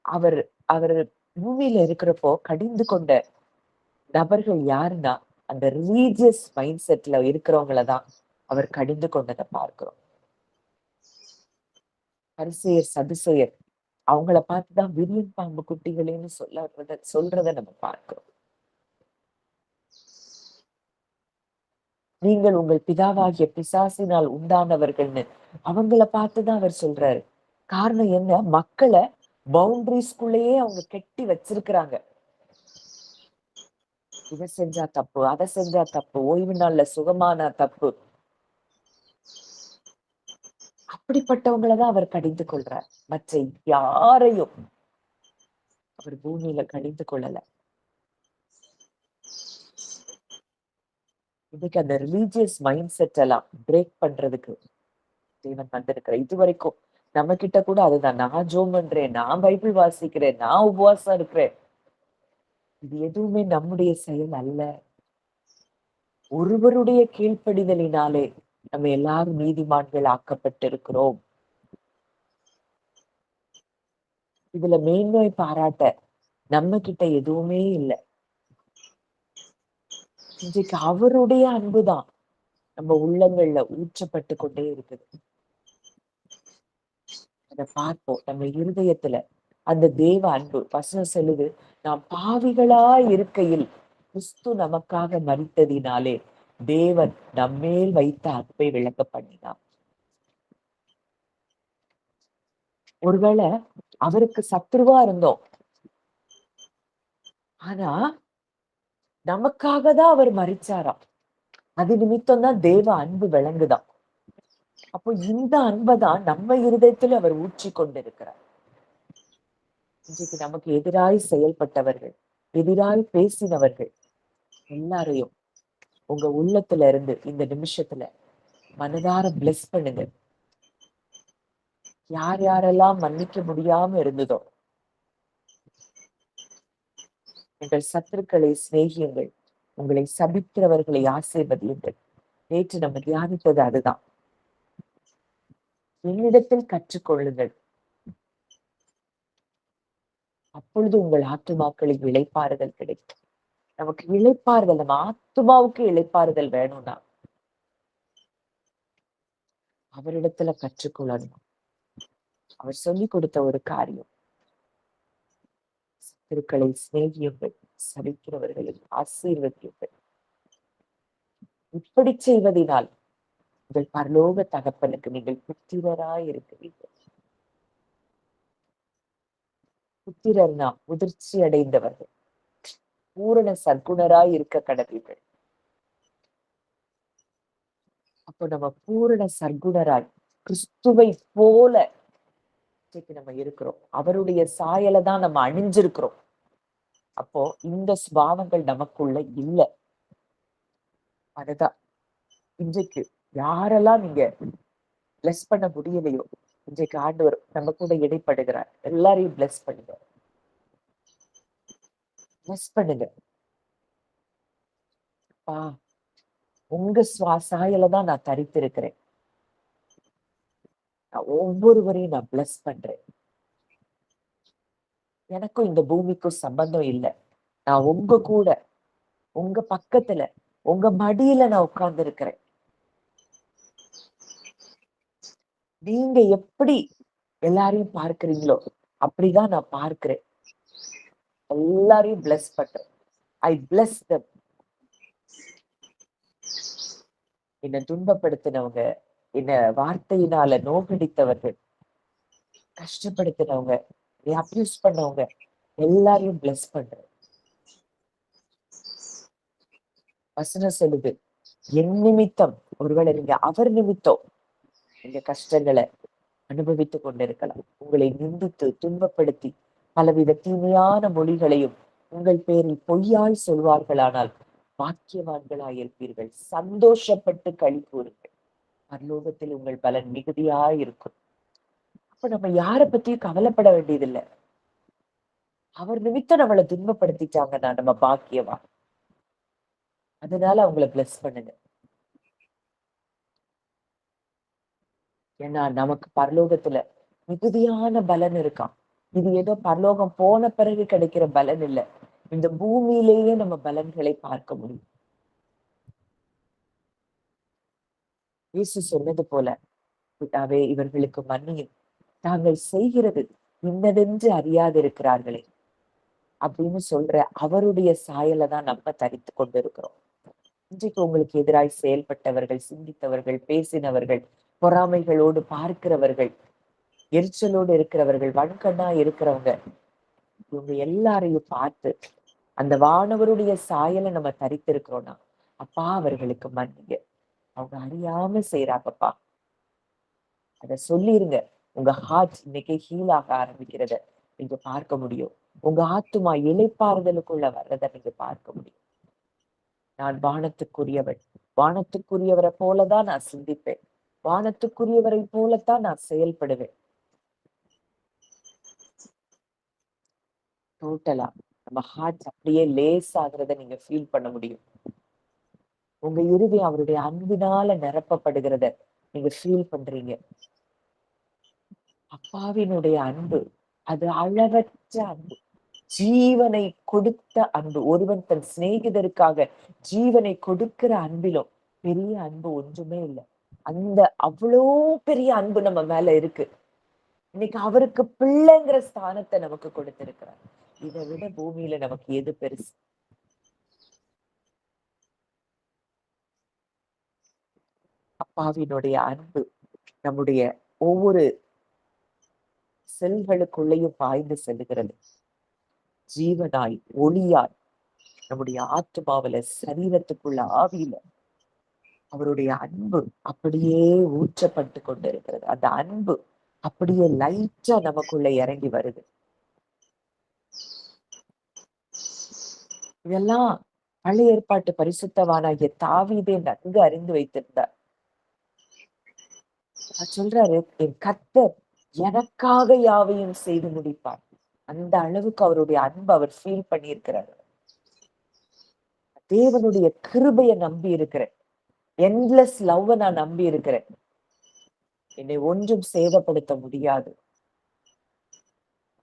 அவர் அவர் பூமியில இருக்கிறப்போ கடிந்து கொண்ட நபர்கள் யாருன்னா அந்த ரிலீஜியஸ் மைண்ட் செட்ல இருக்கிறவங்களதான் அவர் கடிந்து கொண்டதை பார்க்கிறோம். பரிசேயர், சதுசேயர் அவங்கள பார்த்துதான் விரியன் பாம்பு குட்டிகளேன்னு சொல்றத நம்ம பார்க்கிறோம். நீங்கள் உங்கள் பிதாவாகிய பிசாசினால் உண்டானவர்கள்னு அவங்கள பார்த்துதான் அவர் சொல்றாரு. காரணம் என்ன? மக்களை பவுண்டரிஸ்குள்ளேயே அவங்க கெட்டி வச்சிருக்கிறாங்க. இதை செஞ்சா தப்பு, அதை செஞ்சா தப்பு, ஓய்வு நாள்ல சுகமான தப்பு. அப்படிப்பட்டவங்களதான் அவர் கடிந்து கொள்றார். மற்ற யாரையும் அவர் பூமியில கடிந்து கொள்ளல. இன்னைக்கு அந்த ரிலீஜியஸ் மைண்ட் செட் எல்லாம் பிரேக் பண்றதுக்கு தேவன் வந்திருக்கிற. இது வரைக்கும் நம்ம கிட்ட கூட அதுதான், நான் ஜோம் பண்றேன், நான் பைபிள் வாசிக்கிறேன், நான் உபவாசம் இருக்கிறேன். இது எதுவுமே நம்முடைய செயல் அல்ல. ஒருவருடைய கீழ்ப்படிதலினாலே நம்ம எல்லாரும் நீதிமான்கள் ஆக்கப்பட்டிருக்கிறோம். இதுல மேன்மை பாராட்ட நம்ம கிட்ட எதுவுமே இல்லை. இன்றைக்கு அவருடைய அன்புதான் நம்ம உள்ளங்கள்ல ஊற்றப்பட்டு கொண்டே இருக்குது. அதை பார்ப்போம் நம்ம இருதயத்துல அந்த தேவ அன்பு. வசனம் சொல்லுது, நாம் பாவிகளா இருக்கையில் கிறிஸ்து நமக்காக மரித்ததினாலே தேவன் நம்மேல் வைத்த அன்பை விளக்க பண்ணினார். ஒருவேளை அவருக்கு சத்துருவா இருந்தோம், ஆனா நமக்காக தான் அவர் மரிச்சாராம். அது நிமித்தம் தான் தேவ அன்பு விளங்குதான். அப்போ இந்த அன்பைதான் நம்ம இருதயத்துல அவர் ஊற்றி கொண்டிருக்கிறார். இன்றைக்கு நமக்கு எதிராய் செயல்பட்டவர்கள், எதிராய் பேசினவர்கள் எல்லாரையும் உங்க உள்ளத்துல இருந்து இந்த நிமிஷத்துல மனதார பிளஸ் பண்ணுங்க. யார் யாரெல்லாம் மன்னிக்க முடியாம இருந்ததோ உங்கள் சத்துருக்களை சிநேகியுங்கள், உங்களை சபிக்கிறவர்களை ஆசீர்வதியுங்கள். நேற்று நம்ம தியானித்தது அதுதான். என்னிடத்தில் கற்றுக்கொள்ளுங்கள், அப்பொழுது உங்கள் ஆத்துமாக்களில் இளைப்பாறுதல் கிடைக்கும். நமக்கு இளைப்பாறுதல், நம்ம ஆத்துமாவுக்கு இளைப்பாறுதல் வேணும்னா அவரிடத்துல கற்றுக்கொள்ளணும். அவர் சொல்லி கொடுத்த ஒரு காரியம், சத்துருக்களை சிநேகியுங்கள், சபிக்கிறவர்களை ஆசீர்வதியுங்கள். இப்படி செய்வதினால் உங்கள் பரலோக தகப்பனுக்கு நீங்கள் புத்திரராய் இருக்கிறீர்கள். புத்திரர்னா முதிர்ச்சி அடைந்தவர்கள், பூரண சற்குணராய் இருக்க கடவீர்கள். அப்போ நம்ம பூரண சற்குணராய் கிறிஸ்துவை போல நம்ம இருக்கிறோம். அவருடைய சாயலை தான் நம்ம அணிஞ்சிருக்கிறோம். அப்போ இந்த சுபாவங்கள் நமக்குள்ள இல்ல. அதுதான் இன்றைக்கு யாரெல்லாம் நீங்க பிளஸ் பண்ண முடியலையோ, இன்றைக்கு ஆண்டவர் நம்ம கூட இடைப்படுகிறார். எல்லாரையும் பிளஸ் பண்ணுங்க, பிளஸ் பண்ணுங்க. உங்க சாயலை தான் நான் தரித்திருக்கிறேன். ஒவ்வொருவரையும் நான் பிளஸ் பண்றேன். எனக்கும் இந்த பூமிக்கும் சம்பந்தம் இல்லை. நான் உங்க கூட, உங்க பக்கத்துல, உங்க மடியில நான் உட்கார்ந்து இருக்கிறேன். நீங்க எப்படி எல்லாரையும் பார்க்கிறீங்களோ அப்படிதான் நான் பார்க்கிறேன். எல்லாரையும் பிளஸ் பண்றேன். ஐ பிளஸ் தம். என்னை துன்பப்படுத்தினவங்க, என்ன வார்த்தையினால நோக்கடித்தவர்கள், கஷ்டப்படுத்தினவங்க, அப்யூஸ் பண்ணவங்க எல்லாரையும் பிளஸ் பண்றேன். வசனம் சொல்லுது, என் நிமித்தம், ஒருவேளை நீங்க அவர் நிமித்தம் நீங்க கஷ்டங்களை அனுபவித்துக் கொண்டிருக்கலாம். உங்களை நிந்தித்து துன்பப்படுத்தி பலவித தீமையான மொழிகளையும் உங்கள் பேரில் பொய்யாய் சொல்வார்களானால் பாக்கியவான்களாய் இருப்பீர்கள். சந்தோஷப்பட்டு களி கூறுங்கள், பரலோகத்தில் உங்கள் பலன் மிகுதியாய் இருக்கும். அப்ப நம்ம யாரை பத்தியும் கவலைப்பட வேண்டியதில்லை. அவர் நிமித்தம் நம்மளை துன்பப்படுத்திட்டாங்கன்னா நம்ம பாக்கியவா. அதனால அவங்கள பிளஸ் பண்ணுங்க. ஏன்னா நமக்கு பரலோகத்துல மிகுதியான பலன் இருக்கான். இது ஏதோ பரலோகம் போன பிறகு கிடைக்கிற பலன் இல்ல. இந்த பூமியிலேயே நம்ம பலன்களை பார்க்க முடியும். இயேசு சொன்னது போல, பிதாவே இவர்களுக்கு மன்னியும், தாங்கள் செய்கிறது இன்னதென்று அறியாதிருக்கிறார்களே அப்படின்னு சொல்ற அவருடைய சாயலை தான் நம்ம தரித்து கொண்டு இருக்கிறோம். இன்றைக்கு உங்களுக்கு எதிராய் செயல்பட்டவர்கள், சிந்தித்தவர்கள், பேசினவர்கள், பொறாமைகளோடு பார்க்கிறவர்கள், எரிச்சலோடு இருக்கிறவர்கள், வன்கண்ணா இருக்கிறவங்க, இவங்க எல்லாரையும் பார்த்து அந்த வானவருடைய சாயலை நம்ம தரித்திருக்கிறோம்னா, அப்பா அவர்களுக்கு மன்னிங்க, அவங்க அறியாம செய்யறாங்கப்பா. அத சொல்லிருங்க. உங்க ஹார்ட் இன்னைக்கு ஹீல் ஆக ஆரம்பிக்கிறத நீங்க பார்க்க முடியும். உங்க ஆத்துமா இளைப்பாறுதலுக்குள்ள வர்றதை நீங்க பார்க்க முடியும். நான் வானத்துக்குரியவள், வானத்துக்குரியவரை போலதான் நான் சிந்திப்பேன், வானத்துக்குரியவரை போலத்தான் நான் செயல்படுவேன். டோட்டலா நம்ம ஹார்ட் அப்படியே லேஸ் ஆகுறத நீங்க ஃபீல் பண்ண முடியும். உங்க இறுதி அவருடைய அன்பினால நிரப்பப்படுகிறத நீங்க ஃபீல் பண்றீங்க. அப்பாவினுடைய அன்பு அது அளவற்ற அன்பு, ஜீவனை கொடுத்த அன்பு. ஒருவன் தன் சிநேகிதருக்காக ஜீவனை கொடுக்கிற அன்பிலும் பெரிய அன்பு ஒன்றுமே இல்லை. அந்த அவ்வளோ பெரிய அன்பு நம்ம மேல இருக்கு. இன்னைக்கு அவருக்கு பிள்ளைங்கிற ஸ்தானத்தை நமக்கு கொடுத்திருக்கிறார். இதை விட பூமியில நமக்கு எது பெருசு? அப்பாவினுடைய அன்பு நம்முடைய ஒவ்வொரு செல்களுக்குள்ளேயும் பாய்ந்து செல்லுகிறது. ஜீவனாய் ஒளியாய் நம்முடைய ஆத்மாவில, சரீரத்துக்குள்ள, ஆவியில அவருடைய அன்பு அப்படியே ஊற்றப்பட்டு கொண்டிருக்கிறது. அந்த அன்பு அப்படியே லைட்டா நமக்குள்ள இறங்கி வருது. இதெல்லாம் பழைய ஏற்பாட்டு பரிசுத்தவானாகிய தாவீதே நன்கு அறிந்து வைத்திருந்தார். சொல்றாரு, என் கர்த்தர் எனக்காக யாவையும் செய்து முடிப்பார். அந்த அளவுக்கு அவருடைய அன்பு அவர் ஃபீல் பண்ணியிருக்கிறார். தேவனுடைய கிருபையை நம்பி இருக்கிறேன், என்லெஸ் லவ் நான் நம்பி இருக்கிறேன். என்னை ஒன்றும் சேதப்படுத்த முடியாது.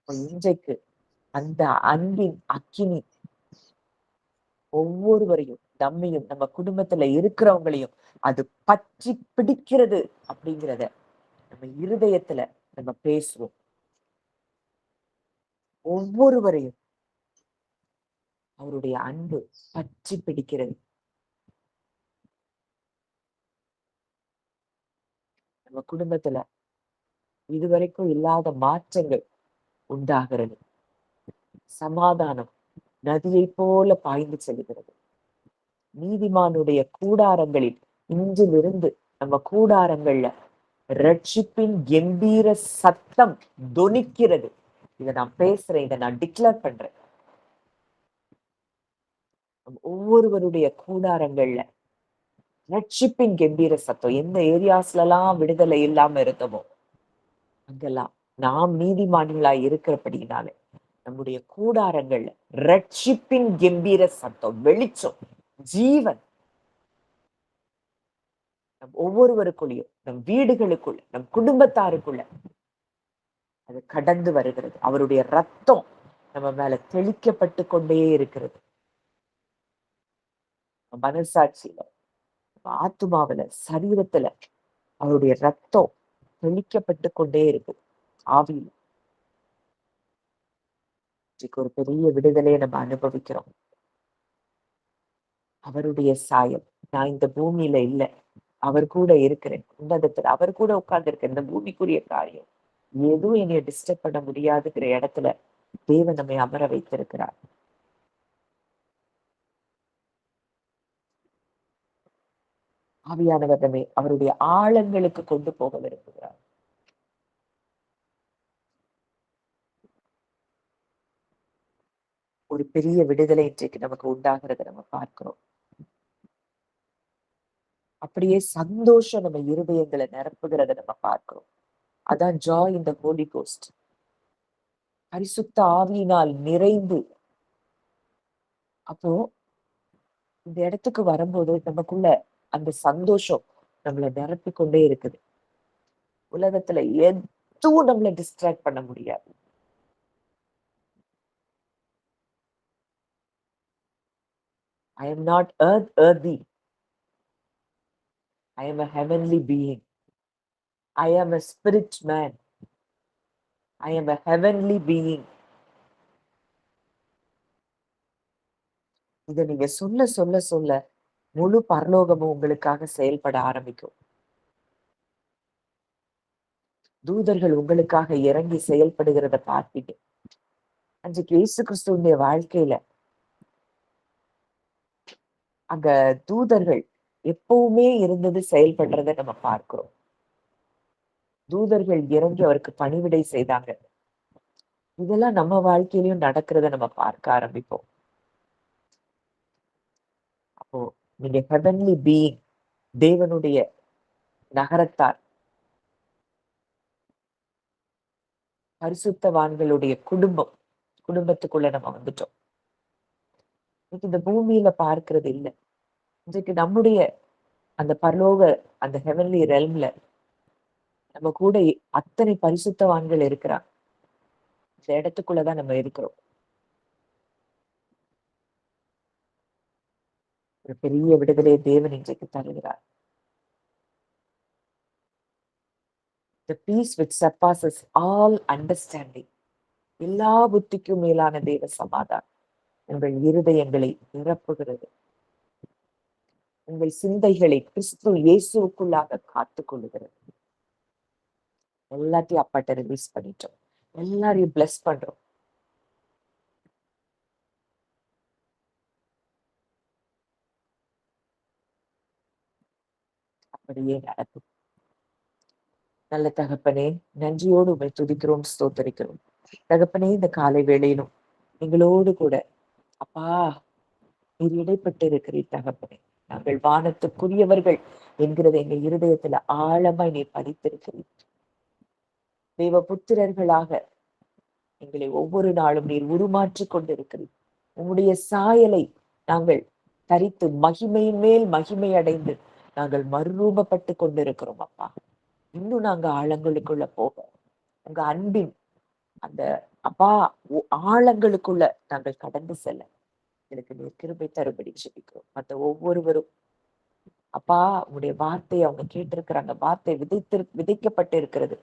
இன்றைக்கு அந்த அன்பின் அக்கினி ஒவ்வொருவரையும், நம்மையும், நம்ம குடும்பத்துல இருக்கிறவங்களையும் அது பற்றி பிடிக்கிறது அப்படிங்கிறத நம்ம இருதயத்துல நம்ம பேசுவோம். ஒவ்வொருவரையும் அவருடைய அன்பு பற்றி பிடிக்கிறது. நம்ம குடும்பத்துல இதுவரைக்கும் இல்லாத மாற்றங்கள் உண்டாகிறது. சமாதானம் நதியை போல பாய்ந்து செல்கிறது. நீதிமானுடைய கூடாரங்களில் இன்றிலிருந்து நம்ம கூடாரங்கள்ல ரட்சிப்பின் கம்பீர சத்தம் தொனிக்கிறது. இதை நான் பேசுறேன், இதை நான் டிக்ளேர் பண்றேன். ஒவ்வொருவருடைய கூடாரங்கள்ல ரட்சிப்பின் கம்பீர சத்தம். எந்த ஏரியாஸ்ல எல்லாம் விடுதலை இல்லாம இருந்தோமோ அங்கெல்லாம் நாம் நீதிமான்களாய் இருக்கிறபடினாலே நம்முடைய கூடாரங்கள்ல ரட்சிப்பின் கம்பீர சத்தம், வெளிச்சம், ஜீவன் நம் ஒவ்வொருவருக்குள்ளயும், நம் வீடுகளுக்குள்ள, நம் குடும்பத்தாருக்குள்ள அது கடந்து வருகிறது. அவருடைய ரத்தம் நம்ம மேல தெளிக்கப்பட்டு கொண்டே இருக்கிறது. மனசாட்சியில, ஆத்துமாவில, சரீரத்துல அவருடைய ரத்தம் தெளிக்கப்பட்டு கொண்டே இருக்கு. ஆவியில ஒரு பெரிய விடுதலையை நம்ம அனுபவிக்கிறோம். அவருடைய சாயம். நான் இந்த பூமியில இல்ல, அவர் கூட இருக்கிறேன். உன்னதத்துல அவர் கூட உட்கார்ந்து இருக்கேன். இந்த பூமிக்குரிய காரியம் எதுவும் என்னைய டிஸ்டர்ப் பண்ண முடியாதுங்கிற இடத்துல தேவன் நம்மை அமர வைத்திருக்கிறார். ஆவியானவர் நம்மை அவருடைய ஆழங்களுக்கு கொண்டு போக விரும்புகிறார். ஒரு பெரிய விடுதலை இன்றைக்கு நமக்கு உண்டாகிறத நம்ம பார்க்கிறோம். அப்படியே சந்தோஷம் நம்ம இருதயங்களை நிரப்புகிறத நம்ம பார்க்கிறோம். அதான் joy in the Holy Ghost. பரிசுத்த ஆவியினால் நிறைந்து. அப்போ இந்த இடத்துக்கு வரும்போது நமக்குள்ள அந்த சந்தோஷம் நம்மளை நிரப்பி கொண்டே இருக்குது. உலகத்துல எதுவும் நம்மளை டிஸ்ட்ராக்ட் பண்ண முடியாது. I am not earthy. I am a heavenly being. I am a spirit man. I am a heavenly being. இதை நீங்க சொல்ல சொல்ல சொல்ல முழு பரலோகமும் உங்களுக்காக செயல்பட ஆரம்பிக்கும். தூதர்கள் உங்களுக்காக இறங்கி செயல்படுகிறத பார்ப்பீங்க. அன்றைக்கு இயேசு கிறிஸ்துவனுடைய வாழ்க்கையில அங்க தூதர்கள் எப்பவுமே இருந்தது, செயல்படுறத நம்ம பார்க்கிறோம். தூதர்கள் இறங்கி அவருக்கு பணிவிடை செய்தாங்க. இதெல்லாம் நம்ம வாழ்க்கையிலயும் நடக்கிறத நம்ம பார்க்க ஆரம்பிப்போம். அப்போ நீங்க ஹெவன்லி பீயிங், தேவனுடைய நகரத்தார், பரிசுத்தவான்களுடைய குடும்பத்துக்குள்ள நம்ம வந்துட்டோம். இந்த பூமியில பார்க்கிறது இல்லை. இன்றைக்கு நம்முடைய அந்த பரலோக, அந்த ஹெவன்லி ரெல்ம்ல நம்ம கூட அத்தனை பரிசுத்தவான்கள் இருக்கிறாங்க. இந்த இடத்துக்குள்ளதான் நம்ம இருக்கிறோம். ஒரு பெரிய விடுதலையை தேவன் இன்றைக்கு தருகிறார். The peace which surpasses all understanding. எல்லா புத்திக்கும் மேலான தேவ சமாதானம் உங்கள் இருதயங்களை நிரப்புகிறது. உங்கள் சிந்தைகளை கிறிஸ்து இயேசுக்குள்ளாக காத்துக் கொள்ளுகிறது. எல்லாத்தையும் அப்பாட்ட ரிலீஸ் பண்ணிட்டோம். எல்லாரையும் பிளஸ் பண்றோம். அப்படியே நடக்கும். நல்ல தகப்பனே, நன்றியோடு உண்மை துதிக்கிறோம், ஸ்தோத்தரிக்கிறோம். தகப்பனே, இந்த காலை வேளையிலும் எங்களோடு கூட அப்பா நீர் இடைப்பட்டு இருக்கிறீர் தகப்பனே. நாங்கள் வானத்துக்குரியவர்கள் என்கிறத எங்க இருதயத்துல ஆழமாய் நீர் பதித்திருக்கிறீர். தேவ புத்திரர்களாக எங்களை ஒவ்வொரு நாளும் நீர் உருமாற்றி கொண்டிருக்கிறீர். உங்களுடைய சாயலை நாங்கள் தரித்து மகிமையின் மேல் மகிமை அடைந்து நாங்கள் மறுரூபப்பட்டு கொண்டிருக்கிறோம் அப்பா. இன்னும் நாங்க ஆழங்களுக்குள்ள போக, உங்க அன்பின் அந்த அப்பா ஆழங்களுக்குள்ள நாங்கள் கடந்து செல்ல எனக்கு நீர் கிருபை தரும்படி ஜெபிக்கிறோம். மற்ற ஒவ்வொருவரும் அப்பா உங்களுடைய வார்த்தையை அவங்க கேட்டிருக்கிறாங்க. வார்த்தை விதைக்கப்பட்டு இருக்கிறது.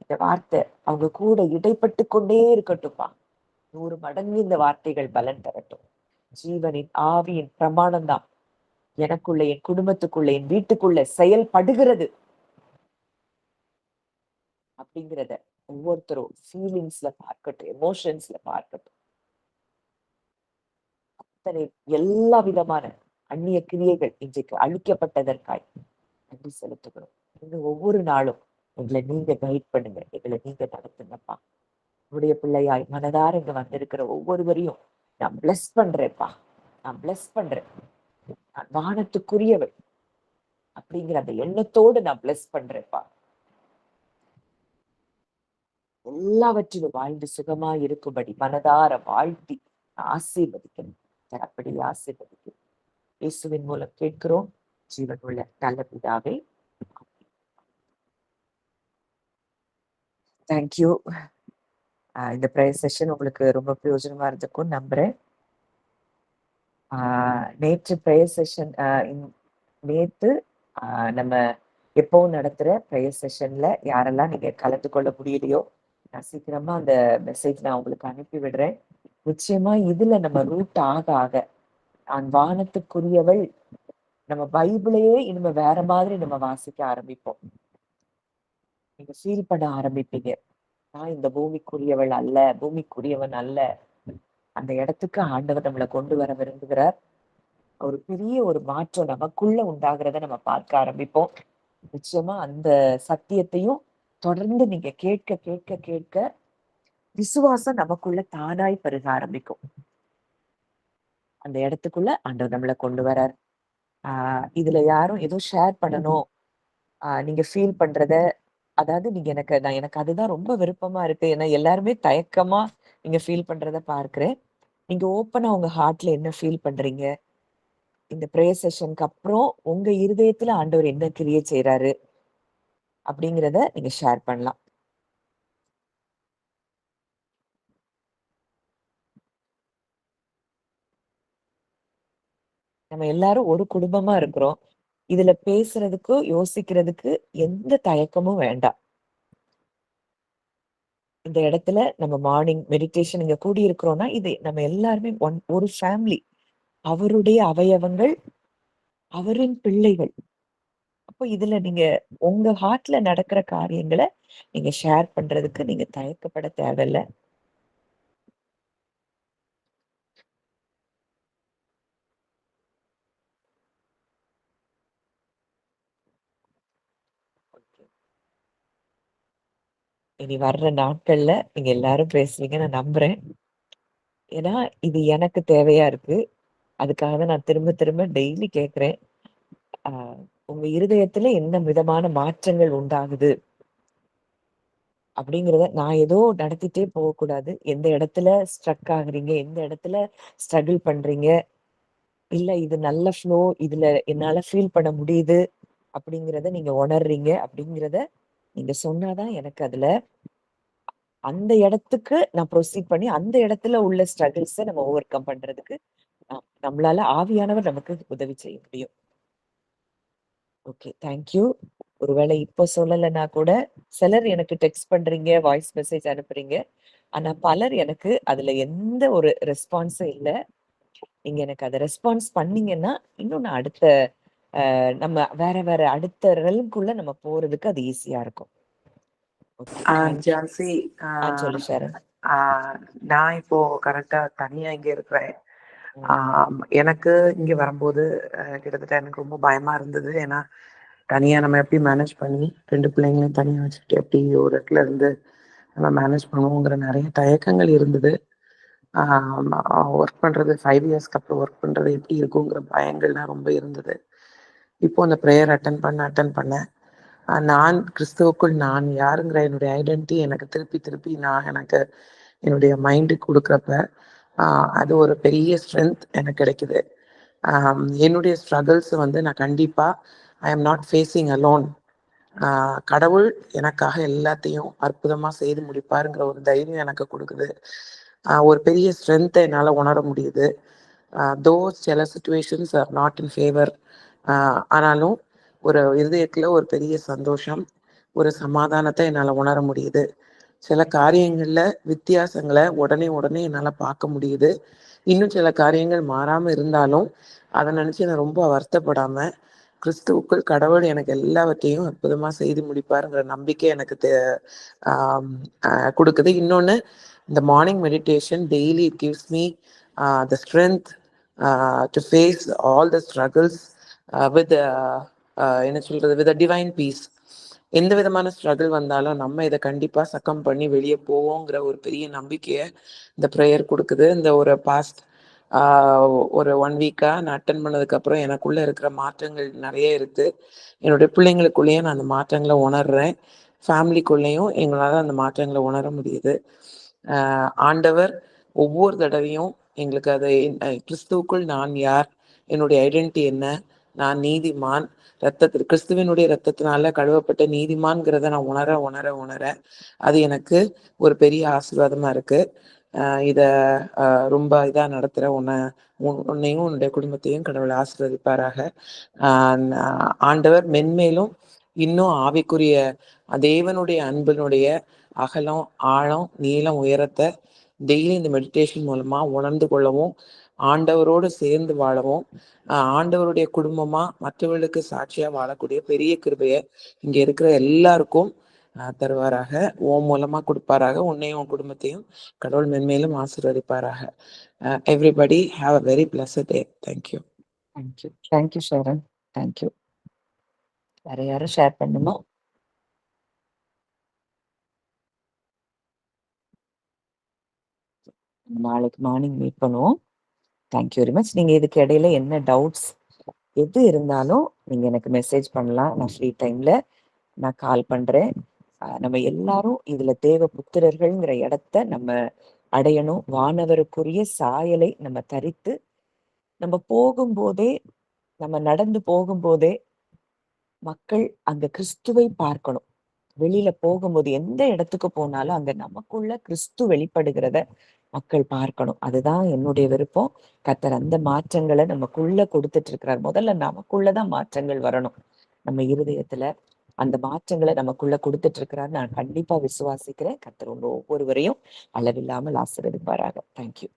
இந்த வார்த்தை அவங்க கூட இடைப்பட்டு கொண்டே இருக்கட்டும்பா. 100 மடங்கு இந்த வார்த்தைகள் பலன் தரட்டும். ஜீவனின் ஆவியின் பிரமாணம் தான் எனக்குள்ள, என் குடும்பத்துக்குள்ள, என் வீட்டுக்குள்ள செயல்படுகிறது. அப்படிங்கிறத ஒவ்வொருத்தரும் ஃபீலிங்ஸ்ல பார்க்கட்டும், எமோஷன்ஸ்ல பார்க்கட்டும். அத்தனை எல்லா விதமான அந்நிய கிரியைகள் இன்றைக்கு அழிக்கப்பட்டதற்காய் நன்றி செலுத்துகிறோம். இன்னும் ஒவ்வொரு நாளும் எங்களை நீங்க கைட் பண்ணுங்க, எங்களை நீங்க நடத்துங்கப்பா. உடைய பிள்ளையாய் மனதார இங்க வந்திருக்கிற ஒவ்வொருவரையும் நான் பிளஸ் பண்றேன்ப்பா. நான் பிளஸ் பண்றேன். நான் வானத்துக்குரியவள் அப்படிங்கிற அந்த எண்ணத்தோடு நான் பிளஸ் பண்றேன்ப்பா. எல்லாவற்றிலும் வாழ்ந்து சுகமா இருக்கும்படி மனதார வாழ்த்தி ஆசீர்வதிக்கணும். அப்படி ஆசீர்வதிக்கணும். இயேசுவின் மூலம் கேட்கிறோம் ஜீவனுள்ள நல்ல பிதாவே. தேங்க்யூ. இந்த ப்ரேயர் செஷன் உங்களுக்கு ரொம்ப பிரயோஜனமா இருந்திருக்கும் நம்புறேன். நேற்று ப்ரேயர் செஷன் நேற்று நம்ம எப்பவும் நடத்துற ப்ரேயர் செஷன்ல யாரெல்லாம் நீங்க கலந்து கொள்ள முடியலையோ நான் சீக்கிரமா அந்த மெசேஜ் நான் உங்களுக்கு அனுப்பி விடுறேன். நிச்சயமா இதுல நம்ம ரூட் ஆக ஆக நான் வானத்துக்குரியவள் நம்ம பைபிளையே இனிமே வேற மாதிரி நம்ம வாசிக்க ஆரம்பிப்போம். நீங்க ஃபீல் பண்ண ஆரம்பிப்பீங்க. நான் இந்த பூமிக்குரியவள் அல்ல, பூமிக்குரியவன் அல்ல. அந்த இடத்துக்கு ஆண்டவர் நம்மளை கொண்டு வர விரும்புகிறார். ஒரு பெரிய ஒரு மாற்றம் நமக்குள்ள உண்டாகிறத நம்ம பார்க்க ஆரம்பிப்போம். நிச்சயமா அந்த சத்தியத்தையும் தொடர்ந்து நீங்க கேட்க கேட்க கேட்க விசுவாசம் நமக்குள்ள தானாய் பெருக ஆரம்பிக்கும். அந்த இடத்துக்குள்ள ஆண்டவர் நம்மளை கொண்டு வரார். இதுல யாரும் ஏதோ ஷேர் பண்ணணும், நீங்க ஃபீல் பண்றத, அதாவது நீங்க எனக்கு அதுதான் ரொம்ப விருப்பமா இருக்கு. ஏன்னா எல்லாருமே தயக்கமா நீங்க ஃபீல் பண்றத பார்க்கிறேன். நீங்க ஓப்பனா உங்க ஹார்ட்ல என்ன ஃபீல் பண்றீங்க, இந்த ப்ரேயர் செஷனுக்கு அப்புறம் உங்க இருதயத்துல ஆண்டவர் என்ன கிரியை செய்யறாரு அப்படிங்கிறத நீங்க ஷேர் பண்ணலாம். நம்ம எல்லாரும் ஒரு குடும்பமா இருக்கிறோம். இதுல பேசுறதுக்கு யோசிக்கிறதுக்கு எந்த தயக்கமும் வேண்டாம். இந்த இடத்துல நம்ம மார்னிங் மெடிடேஷன் இங்க கூடி இருக்கிறோம்னா இது நம்ம எல்லாருமே ஒரு ஃபேமிலி. அவருடைய அவயவங்கள், அவரின் பிள்ளைகள். அப்போ இதுல நீங்க உங்க ஹார்ட்ல நடக்கிற காரியங்களை நீங்க ஷேர் பண்றதுக்கு நீங்க தயக்கப்பட தேவையில்ல. இனி வர்ற நாட்கள்ல நீங்க எல்லாரும் பேசுவீங்க நான் நம்புறேன். ஏன்னா இது எனக்கு தேவையா இருக்கு. அதுக்காக தான் நான் திரும்ப திரும்ப டெய்லி கேட்கிறேன். உங்க இருதயத்துல என்ன விதமான மாற்றங்கள் உண்டாகுது அப்படிங்கிறத நான் ஏதோ நடத்திட்டே போகக்கூடாது. எந்த இடத்துல ஸ்ட்ரக் ஆகுறீங்க, எந்த இடத்துல ஸ்ட்ரகிள் பண்றீங்க, இல்ல இது நல்ல ஃப்ளோ, இதுல என்னால ஃபீல் பண்ண முடியுது அப்படிங்கிறத நீங்க உணர்றீங்க அப்படிங்கிறத நீங்க சொன்னாதான் எனக்கு அதுல அந்த இடத்துக்கு நான் ப்ரொசீட் பண்ணி அந்த இடத்துல உள்ள ஸ்ட்ரகிள்ஸை நம்ம ஓவர் கம் பண்றதுக்கு நம்மளால ஆவியானவர் நமக்கு உதவி செய்ய முடியும். Okay, thank you. ஒருவேளை இப்போ சொல்லலைன்னா கூட சிலர் எனக்கு டெக்ஸ்ட் பண்றீங்க, வாய்ஸ் மெசேஜ் அனுப்புறீங்க. ஆனா பலர் எனக்கு அதுல எந்த ஒரு ரெஸ்பான்ஸும் இல்லை. நீங்க எனக்கு அதை ரெஸ்பான்ஸ் பண்ணீங்கன்னா இன்னும் நான் அடுத்த நம்ம வேற வேற அடுத்த ரெல்ம்குள்ள நம்ம போறதுக்கு அது ஈஸியா இருக்கும். ஜான்சி, சொல்லு ஷரண். நான் இப்போ கரெக்டா தனியா இங்க இருக்கிறேன். எனக்கு இங்க வரும்போது கிட்டத்தட்ட எனக்கு ரொம்ப பயமா இருந்தது. ஏன்னா தனியா நம்ம எப்படி மேனேஜ் பண்ணி 2 பிள்ளைங்களையும் தனியா வச்சுக்கிட்டு எப்படி ஒரு இடத்துல இருந்து நம்ம மேனேஜ் பண்ணுவோங்கிற நிறைய தயக்கங்கள் இருந்தது. ஒர்க் பண்றது 5 இயர்ஸ்க்கு அப்புறம் ஒர்க் பண்றது எப்படி இருக்குங்கிற பயங்கள்லாம் ரொம்ப இருந்தது. இப்போ அந்த ப்ரேயர் அட்டன் பண்ணேன். நான் கிறிஸ்துவுக்குள் நான் யாருங்கிற என்னுடைய ஐடென்டிட்டி எனக்கு திருப்பி நான் எனக்கு என்னுடைய மைண்டுக்கு கொடுக்குறப்ப அது ஒரு பெரிய ஸ்ட்ரென்த் எனக்கு கிடைக்குது. என்னுடைய ஸ்ட்ரகிள்ஸ் நான் கண்டிப்பா I am not facing alone. கடவுள் எனக்காக எல்லாத்தையும் அற்புதமா செய்து முடிப்பாருங்கிற ஒரு தைரியம் எனக்கு கொடுக்குது. ஒரு பெரிய ஸ்ட்ரென்த்தை என்னால் உணர முடியுது. தோஸ் சில situations are not in favour. ஆனாலும் ஒரு இருதயத்துல ஒரு பெரிய சந்தோஷம், ஒரு சமாதானத்தை என்னால் உணர முடியுது. சில காரியங்கள்ல வித்தியாசங்களை உடனே என்னால் பார்க்க முடியுது. இன்னும் சில காரியங்கள் மாறாம இருந்தாலும் அதை நினைச்சு நான் ரொம்ப வருத்தப்படாம கிறிஸ்துவுக்குள் கடவுள் எனக்கு எல்லாவற்றையும் அற்புதமா செய்து முடிப்பாருங்கிற நம்பிக்கை எனக்கு கொடுக்குது. இன்னொன்னு, இந்த morning meditation daily it gives me the strength to face all the struggles with என்ன சொல்றது, வித் டிவைன் பீஸ். எந்த விதமான ஸ்ட்ரகிள் வந்தாலும் நம்ம இதை கண்டிப்பா சக்கம் பண்ணி வெளியே போவோங்கிற ஒரு பெரிய நம்பிக்கையை இந்த ப்ரேயர் கொடுக்குது. இந்த ஒரு பாஸ்ட் ஒரு 1 வீக்கா நான் அட்டன் பண்ணதுக்கு அப்புறம் எனக்குள்ள இருக்கிற மாற்றங்கள் நிறைய இருக்கு. என்னுடைய பிள்ளைங்களுக்குள்ளேயும் நான் அந்த மாற்றங்களை உணர்றேன். ஃபேமிலிக்குள்ளேயும் எங்களால் அந்த மாற்றங்களை உணர முடியுது. ஆண்டவர் ஒவ்வொரு தடவையும் எங்களுக்கு அதை கிறிஸ்துவுக்குள் நான் யார், என்னுடைய ஐடென்டிட்டி என்ன, நான் நீதிமான், கிறிஸ்துவனுடைய ரத்தத்தினால கழுவப்பட்ட நீதிமான்ங்கிறத நான் உணர அது எனக்கு ஒரு பெரிய ஆசீர்வாதமா இருக்கு. இத ரொம்ப இதா நடத்துற உன்னையும் உன்னுடைய குடும்பத்தையும் கடவுள் ஆசீர்வதிப்பாராக. ஆண்டவர் மென்மேலும் இன்னும் ஆவிக்குரிய தேவனுடைய அன்பினுடைய அகலம், ஆழம், நீளம், உயரத்தை டெய்லி இந்த மெடிடேஷன் மூலமா உணர்ந்து கொள்ளவும், ஆண்டவரோடு சேர்ந்து வாழவும், ஆண்டவருடைய குடும்பமா மற்றவர்களுக்கு சாட்சியா வாழக்கூடிய பெரிய கிருபையை இங்க இருக்கிற எல்லாருக்கும் தருவாராக. உன் மூலமா கொடுப்பாராக. உன்னையும் உன் குடும்பத்தையும் கடவுள் மென்மேலும் ஆசீர்வதிப்பாராக. Everybody have a very blessed day. Thank you. Thank you Sharan. Thank you. வேற யாரும் ஷேர் பண்ணுமா? நாளைக்கு மார்னிங் மீட் பண்ணுவோம். Thank you very much. நீங்க இதுக்கு இடையில என்ன டவுட்ஸ் எது இருந்தாலும் நீங்க எனக்கு மெசேஜ் பண்ணலாம். நான் ஃப்ரீ டைம்ல நான் கால் பண்றேன். நம்ம எல்லாரும் இதுல தேவ புத்திரர்கள்ங்கிற இடத்த நம்ம அடையணும். வானவருக்குரிய சாயலை நம்ம தரித்து நம்ம போகும்போதே, நம்ம நடந்து போகும்போதே மக்கள் அங்க கிறிஸ்துவை பார்க்கணும். வெளியில போகும்போது எந்த இடத்துக்கு போனாலும் அங்க நமக்குள்ள கிறிஸ்து வெளிப்படுகிறத மக்கள் பார்க்கணும். அதுதான் என்னுடைய விருப்பம். கர்த்தர் அந்த மாற்றங்களை நமக்குள்ள கொடுத்துட்டு இருக்கிறார். முதல்ல நமக்குள்ளதான் மாற்றங்கள் வரணும். நம்ம இருதயத்துல அந்த மாற்றங்களை நமக்குள்ள கொடுத்துட்டு இருக்கிறார். நான் கண்டிப்பா விசுவாசிக்கிறேன். கர்த்தர் ஒவ்வொருவரையும் அளவில்லாமல் ஆசீர்வதிப்பாராக. தேங்க்யூ.